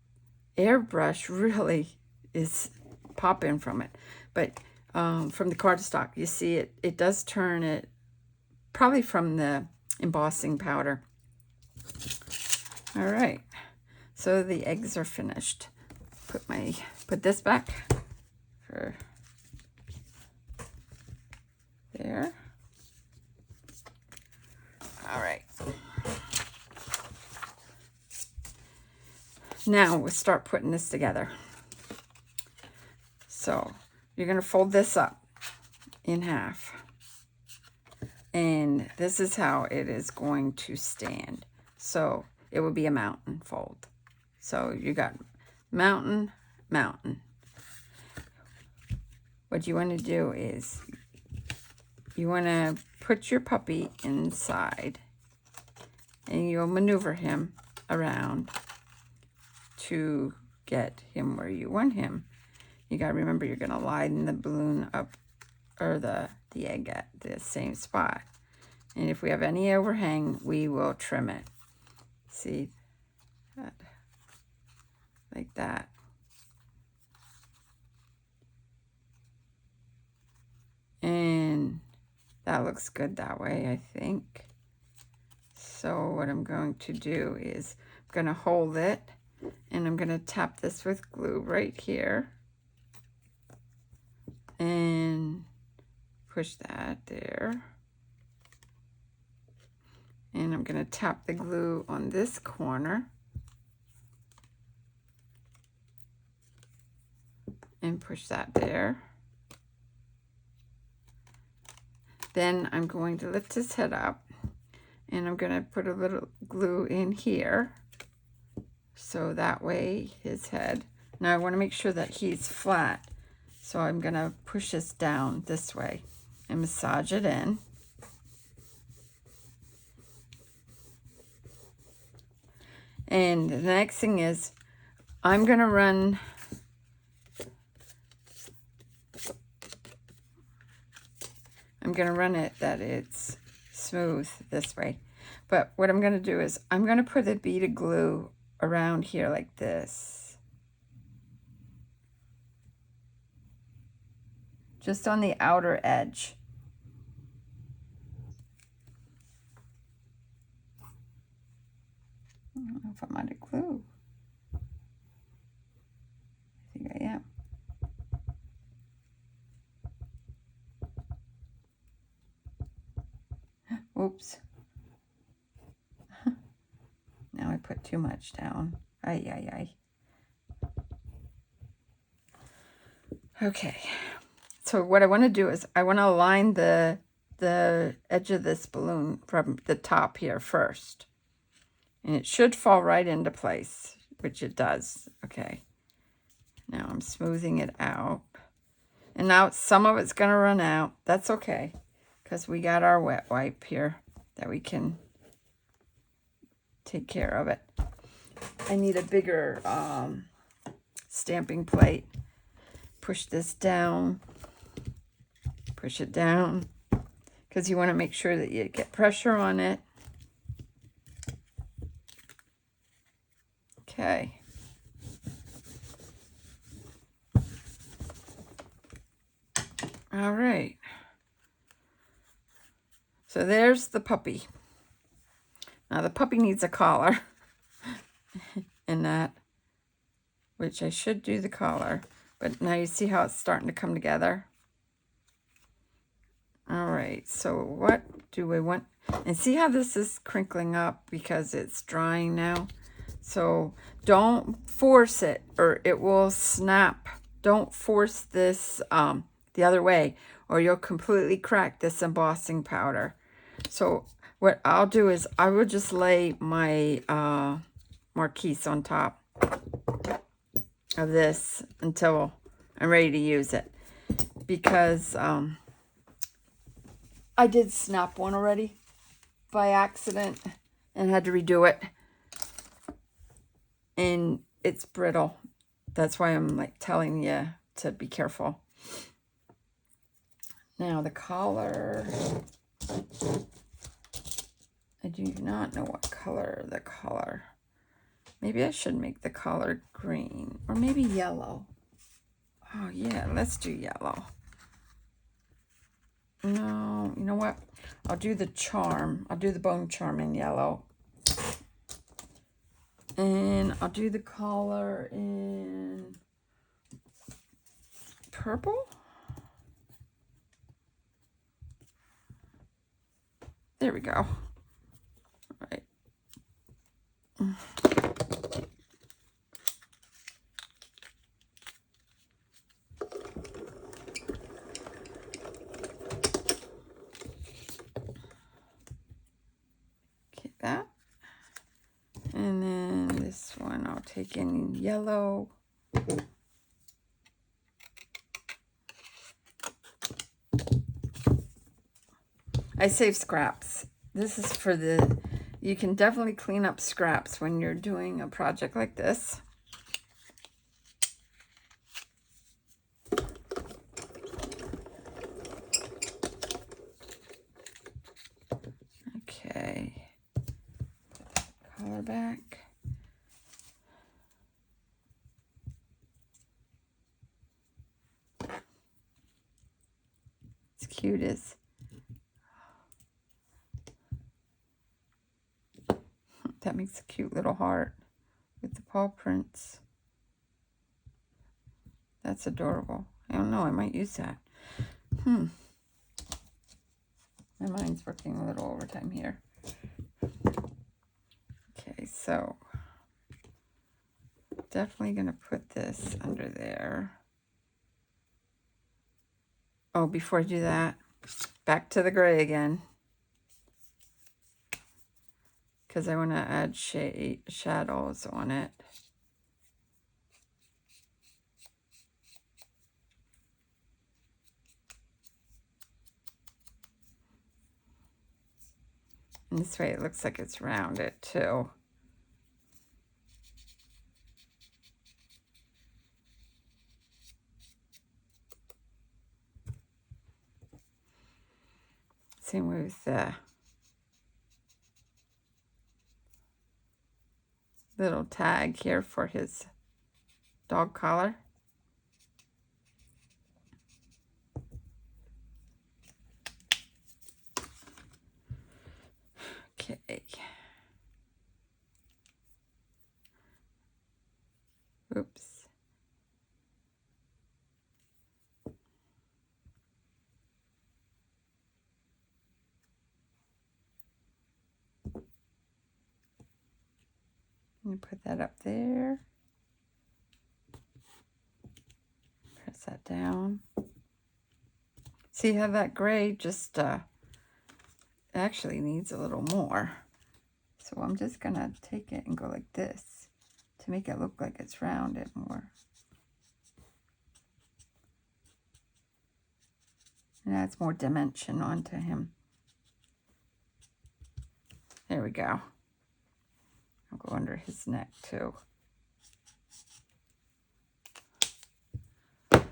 airbrush really is popping from it. But from the cardstock, you see it does turn it, probably from the embossing powder. All right, so the eggs are finished. Put this back for there. All right. Now we'll start putting this together. So you're going to fold this up in half. And this is how it is going to stand. So it would be a mountain fold. So you got mountain, mountain. What you want to do is you want to put your puppy inside and you'll maneuver him around to get him where you want him. You got to remember you're going to line the balloon up, or the egg at the same spot. And if we have any overhang, we will trim it. See that? Like that. And that looks good that way, I think. So what I'm going to do is I'm going to hold it and I'm going to tap this with glue right here. And push that there. And I'm going to tap the glue on this corner. And push that there. Then I'm going to lift his head up. And I'm going to put a little glue in here. So that way his head. Now I want to make sure that he's flat. So I'm going to push this down this way and massage it in. And the next thing is I'm going to run it that it's smooth this way. But what I'm going to do is I'm going to put a bead of glue around here like this. Just on the outer edge. I don't know if I'm out of glue. Oops. Now I put too much down. Ay, ay, ay. Okay. So what I want to do is I want to align the edge of this balloon from the top here first. And it should fall right into place, which it does. Okay. Now I'm smoothing it out. And now some of it's going to run out. That's okay, because we got our wet wipe here that we can take care of it. I need a bigger stamping plate. Push this down. Push it down, because you want to make sure that you get pressure on it. Okay. All right. So there's the puppy. Now the puppy needs a collar. And that, which I should do the collar. But now you see how it's starting to come together. All right. So what do we want? And see how this is crinkling up because it's drying now? So don't force it or it will snap. Don't force this the other way or you'll completely crack this embossing powder. So what I'll do is I will just lay my marquise on top of this until I'm ready to use it. Because I did snap one already by accident and had to redo it. And it's brittle. That's why I'm like telling you to be careful. Now the collar, I do not know what color the collar. Maybe I should make the collar green or maybe yellow. Oh yeah, let's do yellow. No, you know what? I'll do the charm. I'll do the bone charm in yellow. And I'll do the collar in purple. There we go. All right. Okay, that. And then this one I'll take in yellow. I save scraps. This is for the, you can definitely clean up scraps when you're doing a project like this. Okay. Collar back. It's cute as. That makes a cute little heart with the paw prints. That's adorable. I don't know, I might use that. My mind's working a little overtime here. Okay, so definitely gonna put this under there. Oh, before I do that, back to the gray again. Because I want to add shadows on it. And this way it looks like it's rounded too. Same way with the little tag here for his dog collar. Okay. Oops. And put that up there. Press that down. See how that gray just actually needs a little more. So I'm just going to take it and go like this to make it look like it's rounded more. And adds more dimension onto him. There we go. I'll go under his neck too. Let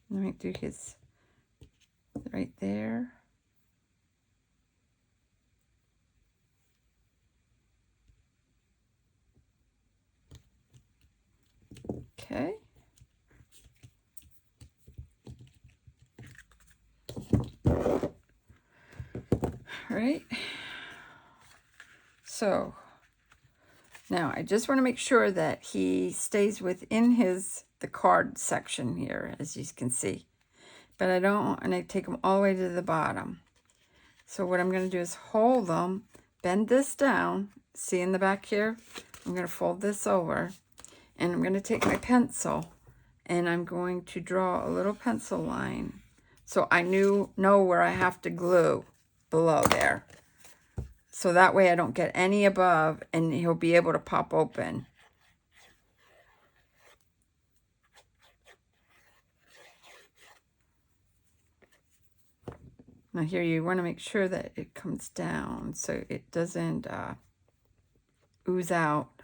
me do his right there. Okay. All right. So now I just want to make sure that he stays within the card section here, as you can see. But I don't want to take them all the way to the bottom. So what I'm going to do is hold them, bend this down. See in the back here? I'm going to fold this over. And I'm going to take my pencil and I'm going to draw a little pencil line so I know where I have to glue below there. So that way I don't get any above and he'll be able to pop open. Now here you want to make sure that it comes down so it doesn't ooze out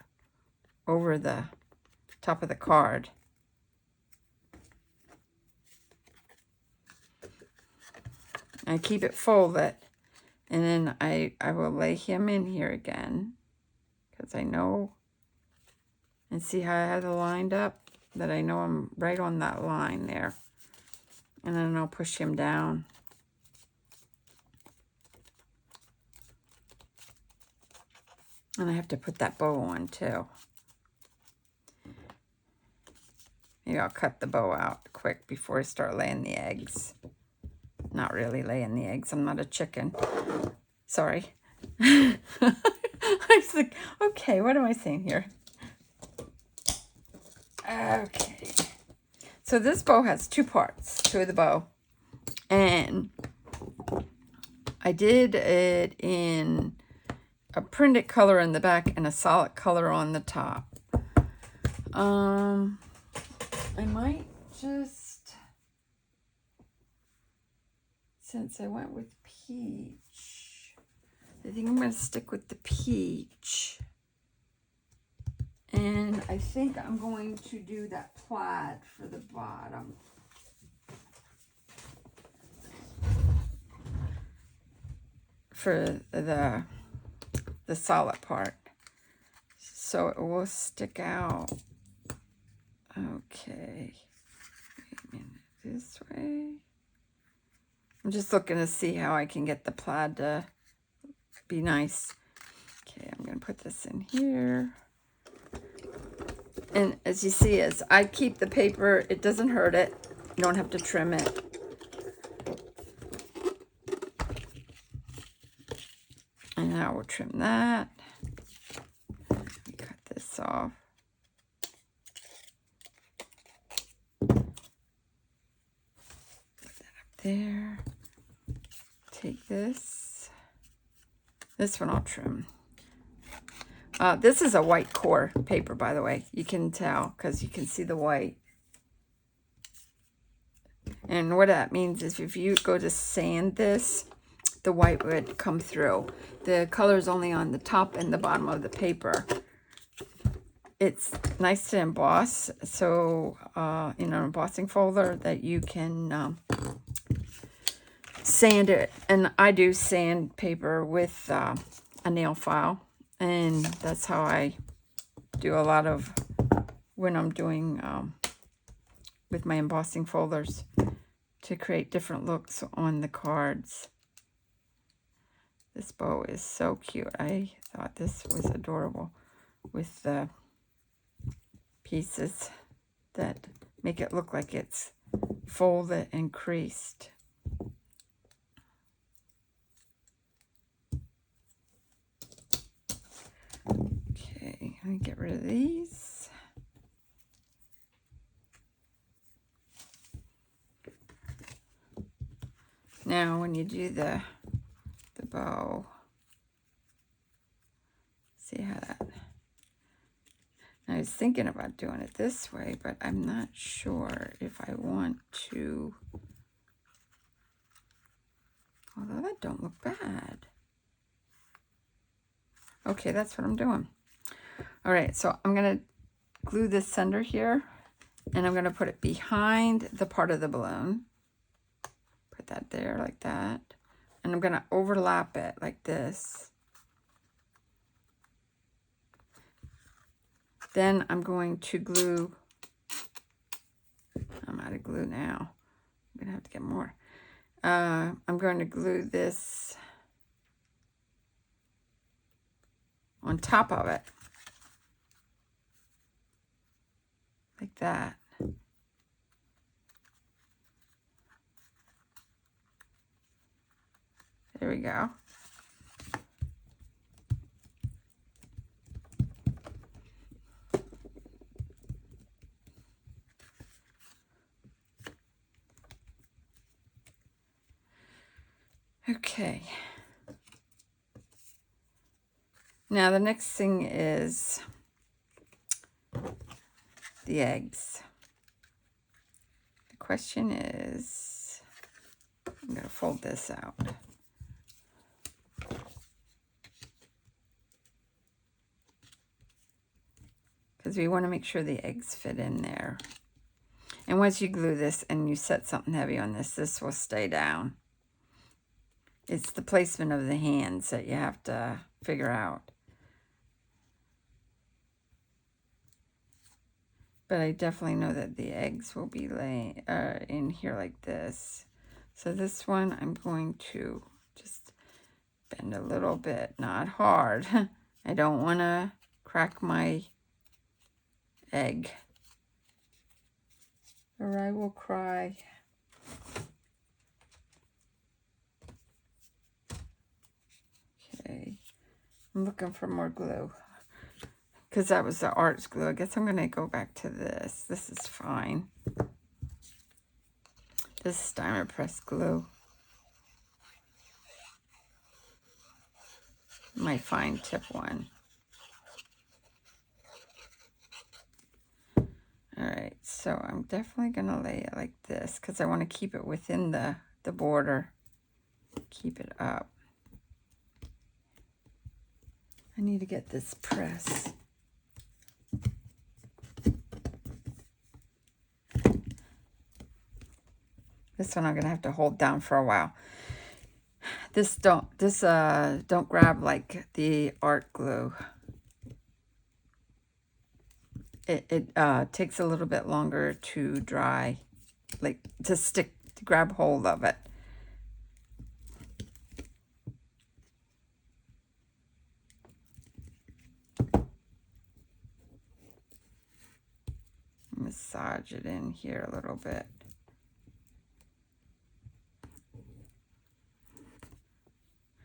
over the top of the card. I keep it folded, and then I will lay him in here again, because I know, and see how I have it lined up, that I know I'm right on that line there. And then I'll push him down. And I have to put that bow on too. Maybe I'll cut the bow out quick before I start laying the eggs. Not really laying the eggs. I'm not a chicken. Sorry. I was like, okay, what am I saying here? Okay. So this bow has two parts to the bow. And I did it in a printed color in the back and a solid color on the top. I might just, since I went with peach, I think I'm going to stick with the peach. And I think I'm going to do that plaid for the bottom. For the solid part. So it will stick out. Okay. Wait a minute. This way. I'm just looking to see how I can get the plaid to be nice. Okay, I'm going to put this in here. And as you see, as I keep the paper, it doesn't hurt it. You don't have to trim it. And now we'll trim that. Let me cut this off. Put that up there. Take this. This one I'll trim. This is a white core paper, by the way. You can tell because you can see the white. And what that means is if you go to sand this, the white would come through. The color is only on the top and the bottom of the paper. It's nice to emboss, so in an embossing folder that you can sand it. And I do sand paper with a nail file, and that's how I do a lot of when I'm doing with my embossing folders to create different looks on the cards. This bow is so cute. I thought this was adorable with the pieces that make it look like it's folded and creased. Let me get rid of these. Now, when you do the bow, see how that... I was thinking about doing it this way, but I'm not sure if I want to... Although that don't look bad. Okay, that's what I'm doing. All right, so I'm going to glue this center here, and I'm going to put it behind the part of the balloon. Put that there like that. And I'm going to overlap it like this. Then I'm going to glue... I'm out of glue now. I'm going to have to get more. I'm going to glue this on top of it. Like that. There we go. Okay. Now the next thing is the eggs. The question is, I'm going to fold this out. Because we want to make sure the eggs fit in there. And once you glue this and you set something heavy on this, this will stay down. It's the placement of the hands that you have to figure out. But I definitely know that the eggs will be laying in here like this. So this one I'm going to just bend a little bit, not hard. I don't want to crack my egg, or I will cry. Okay, I'm looking for more glue because that was the arts glue. I guess I'm going to go back to this. This is fine. This is diamond press glue. My fine tip one. All right, so I'm definitely going to lay it like this because I want to keep it within the border. Keep it up. I need to get this press. This one I'm going to have to hold down for a while. This don't grab like the art glue. It takes a little bit longer to dry, like to grab hold of it. Massage it in here a little bit.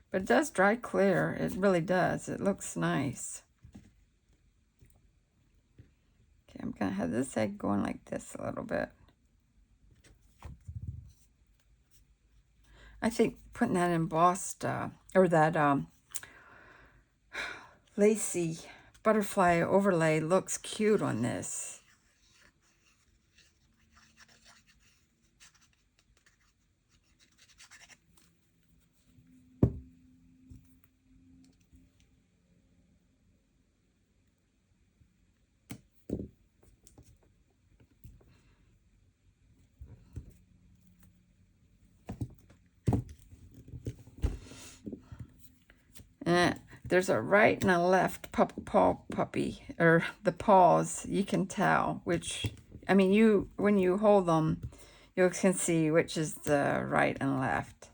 But it does dry clear. It really does. It looks nice. Okay, I'm going to have this egg going like this a little bit. I think putting that embossed, or that lacy butterfly overlay looks cute on this. There's a right and a left puppy, or the paws. You can tell which, I mean, when you hold them, you can see which is the right and left.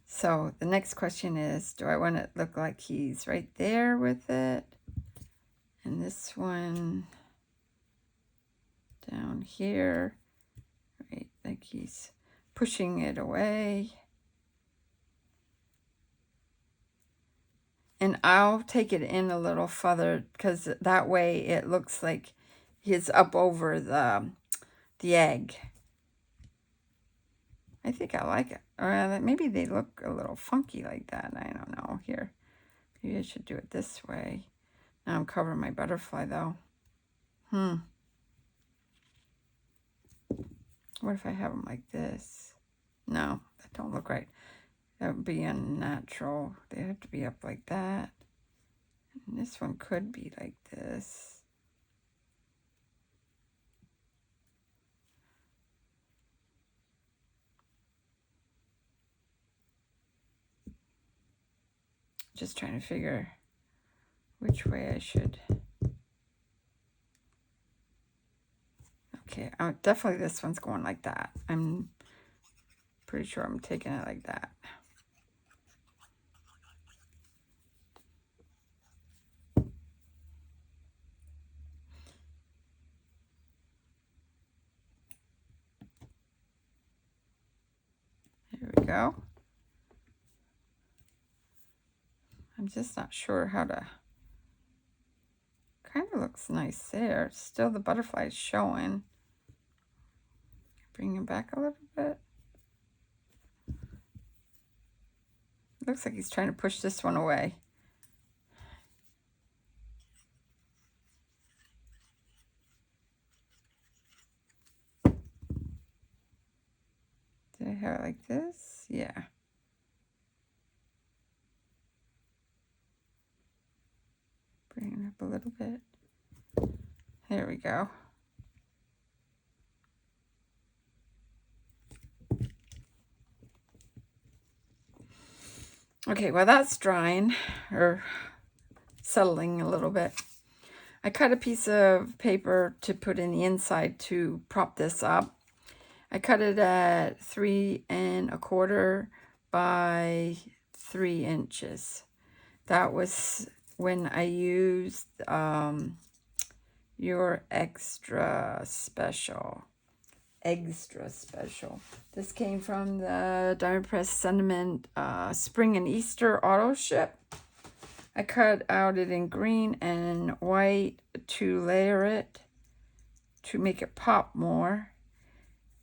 So the next question is, do I want it to look like he's right there with it? And this one down down here, right, like he's pushing it away. And I'll take it in a little further because that way it looks like he's up over the egg. I think I like it. Or maybe they look a little funky like that. I don't know. Here, maybe I should do it this way. Now I'm covering my butterfly though. What if I have them like this? No, that don't look right. That would be unnatural. They have to be up like that. And this one could be like this. Just trying to figure which way I should. Okay, definitely this one's going like that. I'm pretty sure I'm taking it like that. There we go. I'm just not sure how to. Kind of looks nice there. Still the butterfly is showing. Bring it back a little bit. Looks like he's trying to push this one away. Did I have it like this? Yeah. Bring it up a little bit. There we go. Okay, well that's drying or settling a little bit. I cut a piece of paper to put in the inside to prop this up. I cut it at 3 1/4 by 3 inches. That was when I used your extra special. This came from the Diamond Press Sentiment Spring and Easter auto ship. I cut out it in green and white to layer it to make it pop more.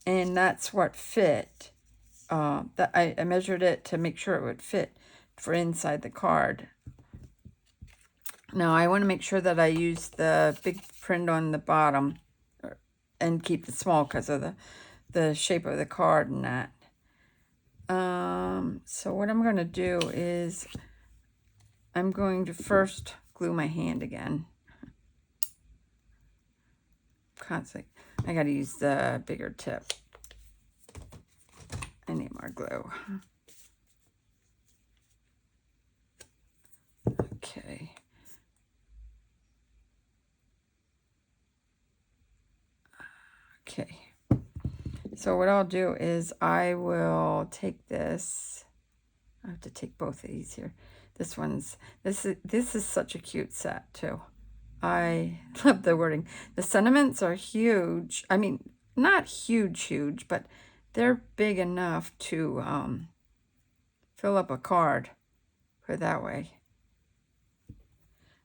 And that's what fit. That I measured it to make sure it would fit for inside the card. Now I want to make sure that I use the big print on the bottom and keep it small because of the shape of the card and that. So what I'm going to do is I'm going to first glue my hand again. Constantly. I got to use the bigger tip. I need more glue. Okay. Okay. So what I'll do is I will take this. I have to take both of these here. This is such a cute set too. I love the wording. The sentiments are huge. I mean, not huge, but they're big enough to fill up a card. Put it that way.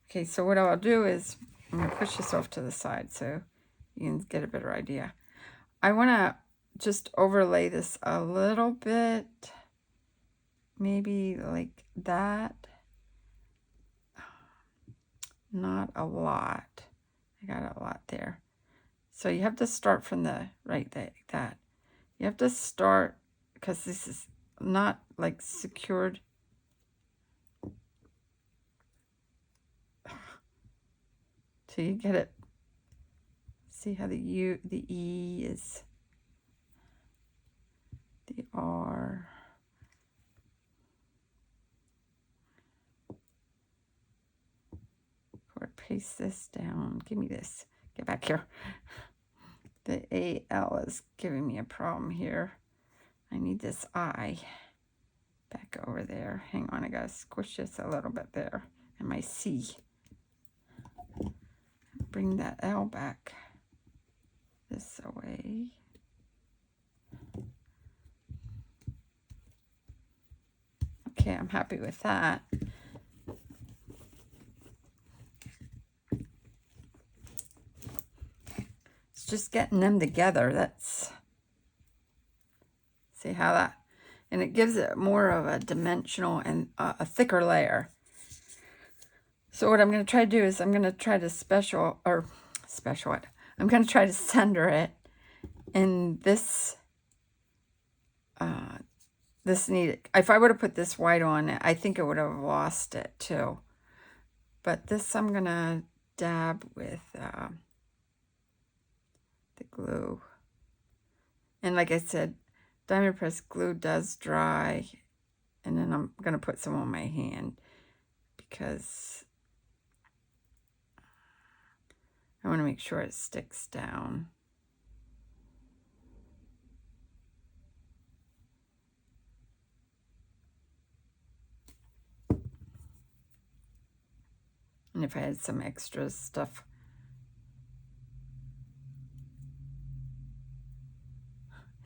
Okay, so what I'll do is I'm going to push this off to the side so you can get a better idea. I want to just overlay this a little bit. Maybe like that. Not a lot. I got a lot there. So you have to start from the right there, like that. You have to start because this is not like secured. Till you get it. See how the E is, the R. Or paste this down. Give me this. Get back here. The AL is giving me a problem here. I need this I back over there. Hang on, I gotta squish this a little bit there. And my C. Bring that L back. this away. Okay, I'm happy with that. It's just getting them together. That's, see how that, and it gives it more of a dimensional and a thicker layer. So what I'm going to try to do is I'm going to try to I'm going to try to center it in this, if I would have put this white on it, I think it would have lost it too. But this I'm going to dab with the glue. And like I said, diamond press glue does dry. And then I'm going to put some on my hand because I want to make sure it sticks down. And if I had some extra stuff.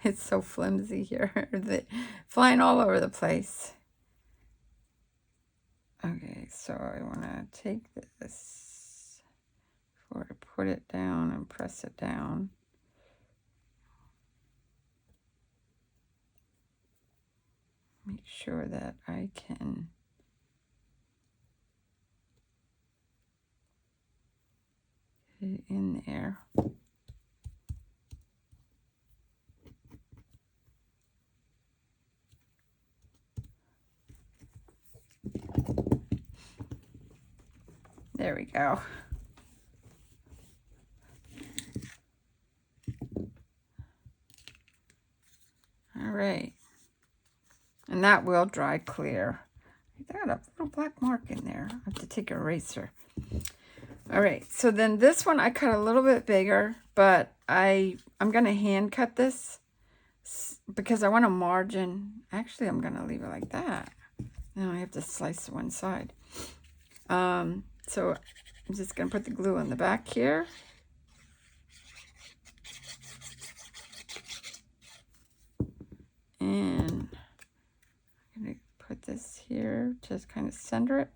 It's so flimsy here. Flying all over the place. Okay, so I want to take this before I put it down and press it down. Make sure that I can get it in there. There we go. All right. And that will dry clear. I got a little black mark in there. I have to take an eraser. All right, so then this one I cut a little bit bigger, but I'm going to hand cut this because I want a margin. Actually, I'm going to leave it like that. Now I have to slice one side. So I'm just going to put the glue on the back here. And I'm going to put this here, just kind of center it.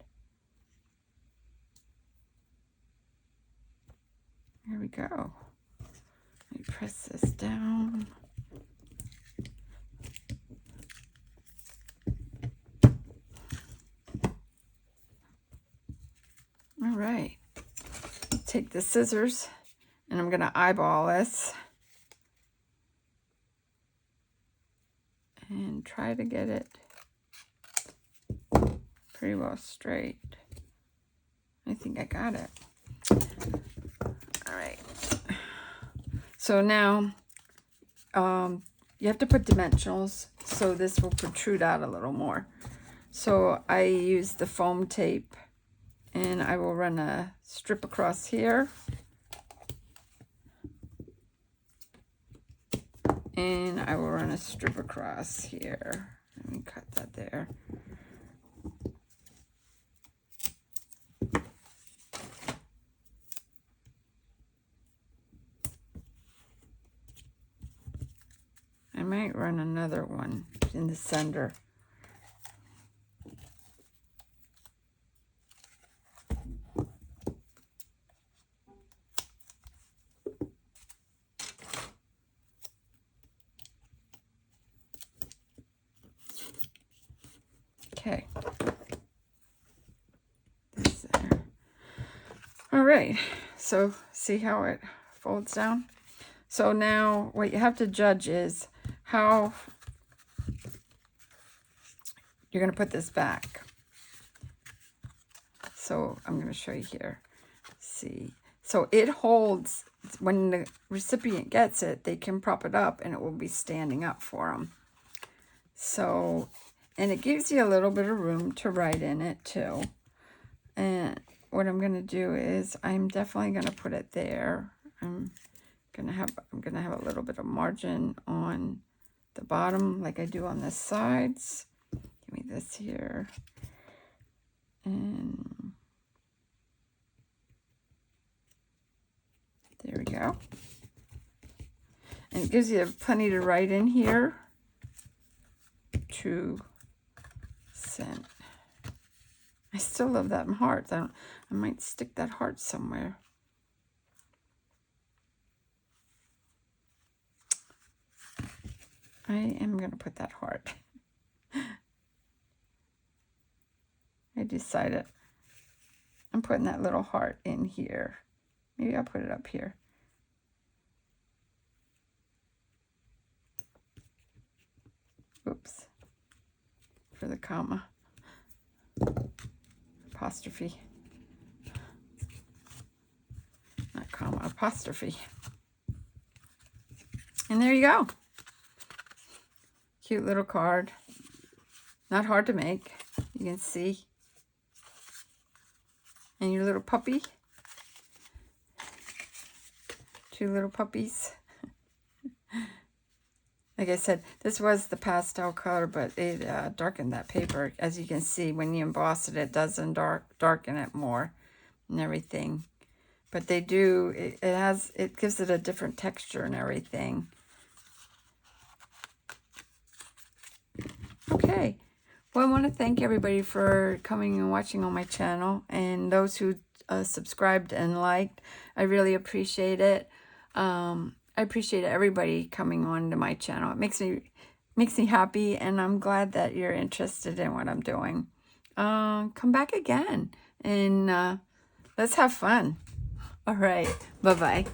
There we go. Let me press this down. All right. Take the scissors and I'm going to eyeball this and try to get it pretty well straight. I think I got it. All right. So now you have to put dimensionals so this will protrude out a little more. So I use the foam tape and I will run a strip across here. And I will run a strip across here. Let me cut that there. I might run another one in the center. Okay. This there. All right. So see how it folds down? So now what you have to judge is how you're going to put this back. So I'm going to show you here. See. So it holds, when the recipient gets it, they can prop it up and it will be standing up for them. So, and it gives you a little bit of room to write in it too. And what I'm going to do is I'm definitely going to put it there. I'm going to have a little bit of margin on the bottom like I do on the sides. Give me this here. And there we go. And it gives you plenty to write in here. 2 cent. I still love that in hearts. I might stick that heart somewhere. I am going to put that heart. I decided I'm putting that little heart in here. Maybe I'll put it up here. Oops. For the comma. Apostrophe. Not comma, apostrophe. And there you go. Cute little card. Not hard to make. You can see. And your little puppy. 2 little puppies. Like I said, this was the pastel color, but it darkened that paper. As you can see, when you emboss it, it doesn't darken it more and everything. But they do, it gives it a different texture and everything. Okay. Well, I want to thank everybody for coming and watching on my channel, and those who subscribed and liked. I really appreciate it. I appreciate everybody coming on to my channel. It makes me happy, and I'm glad that you're interested in what I'm doing. Come back again, and let's have fun. All right. Bye-bye.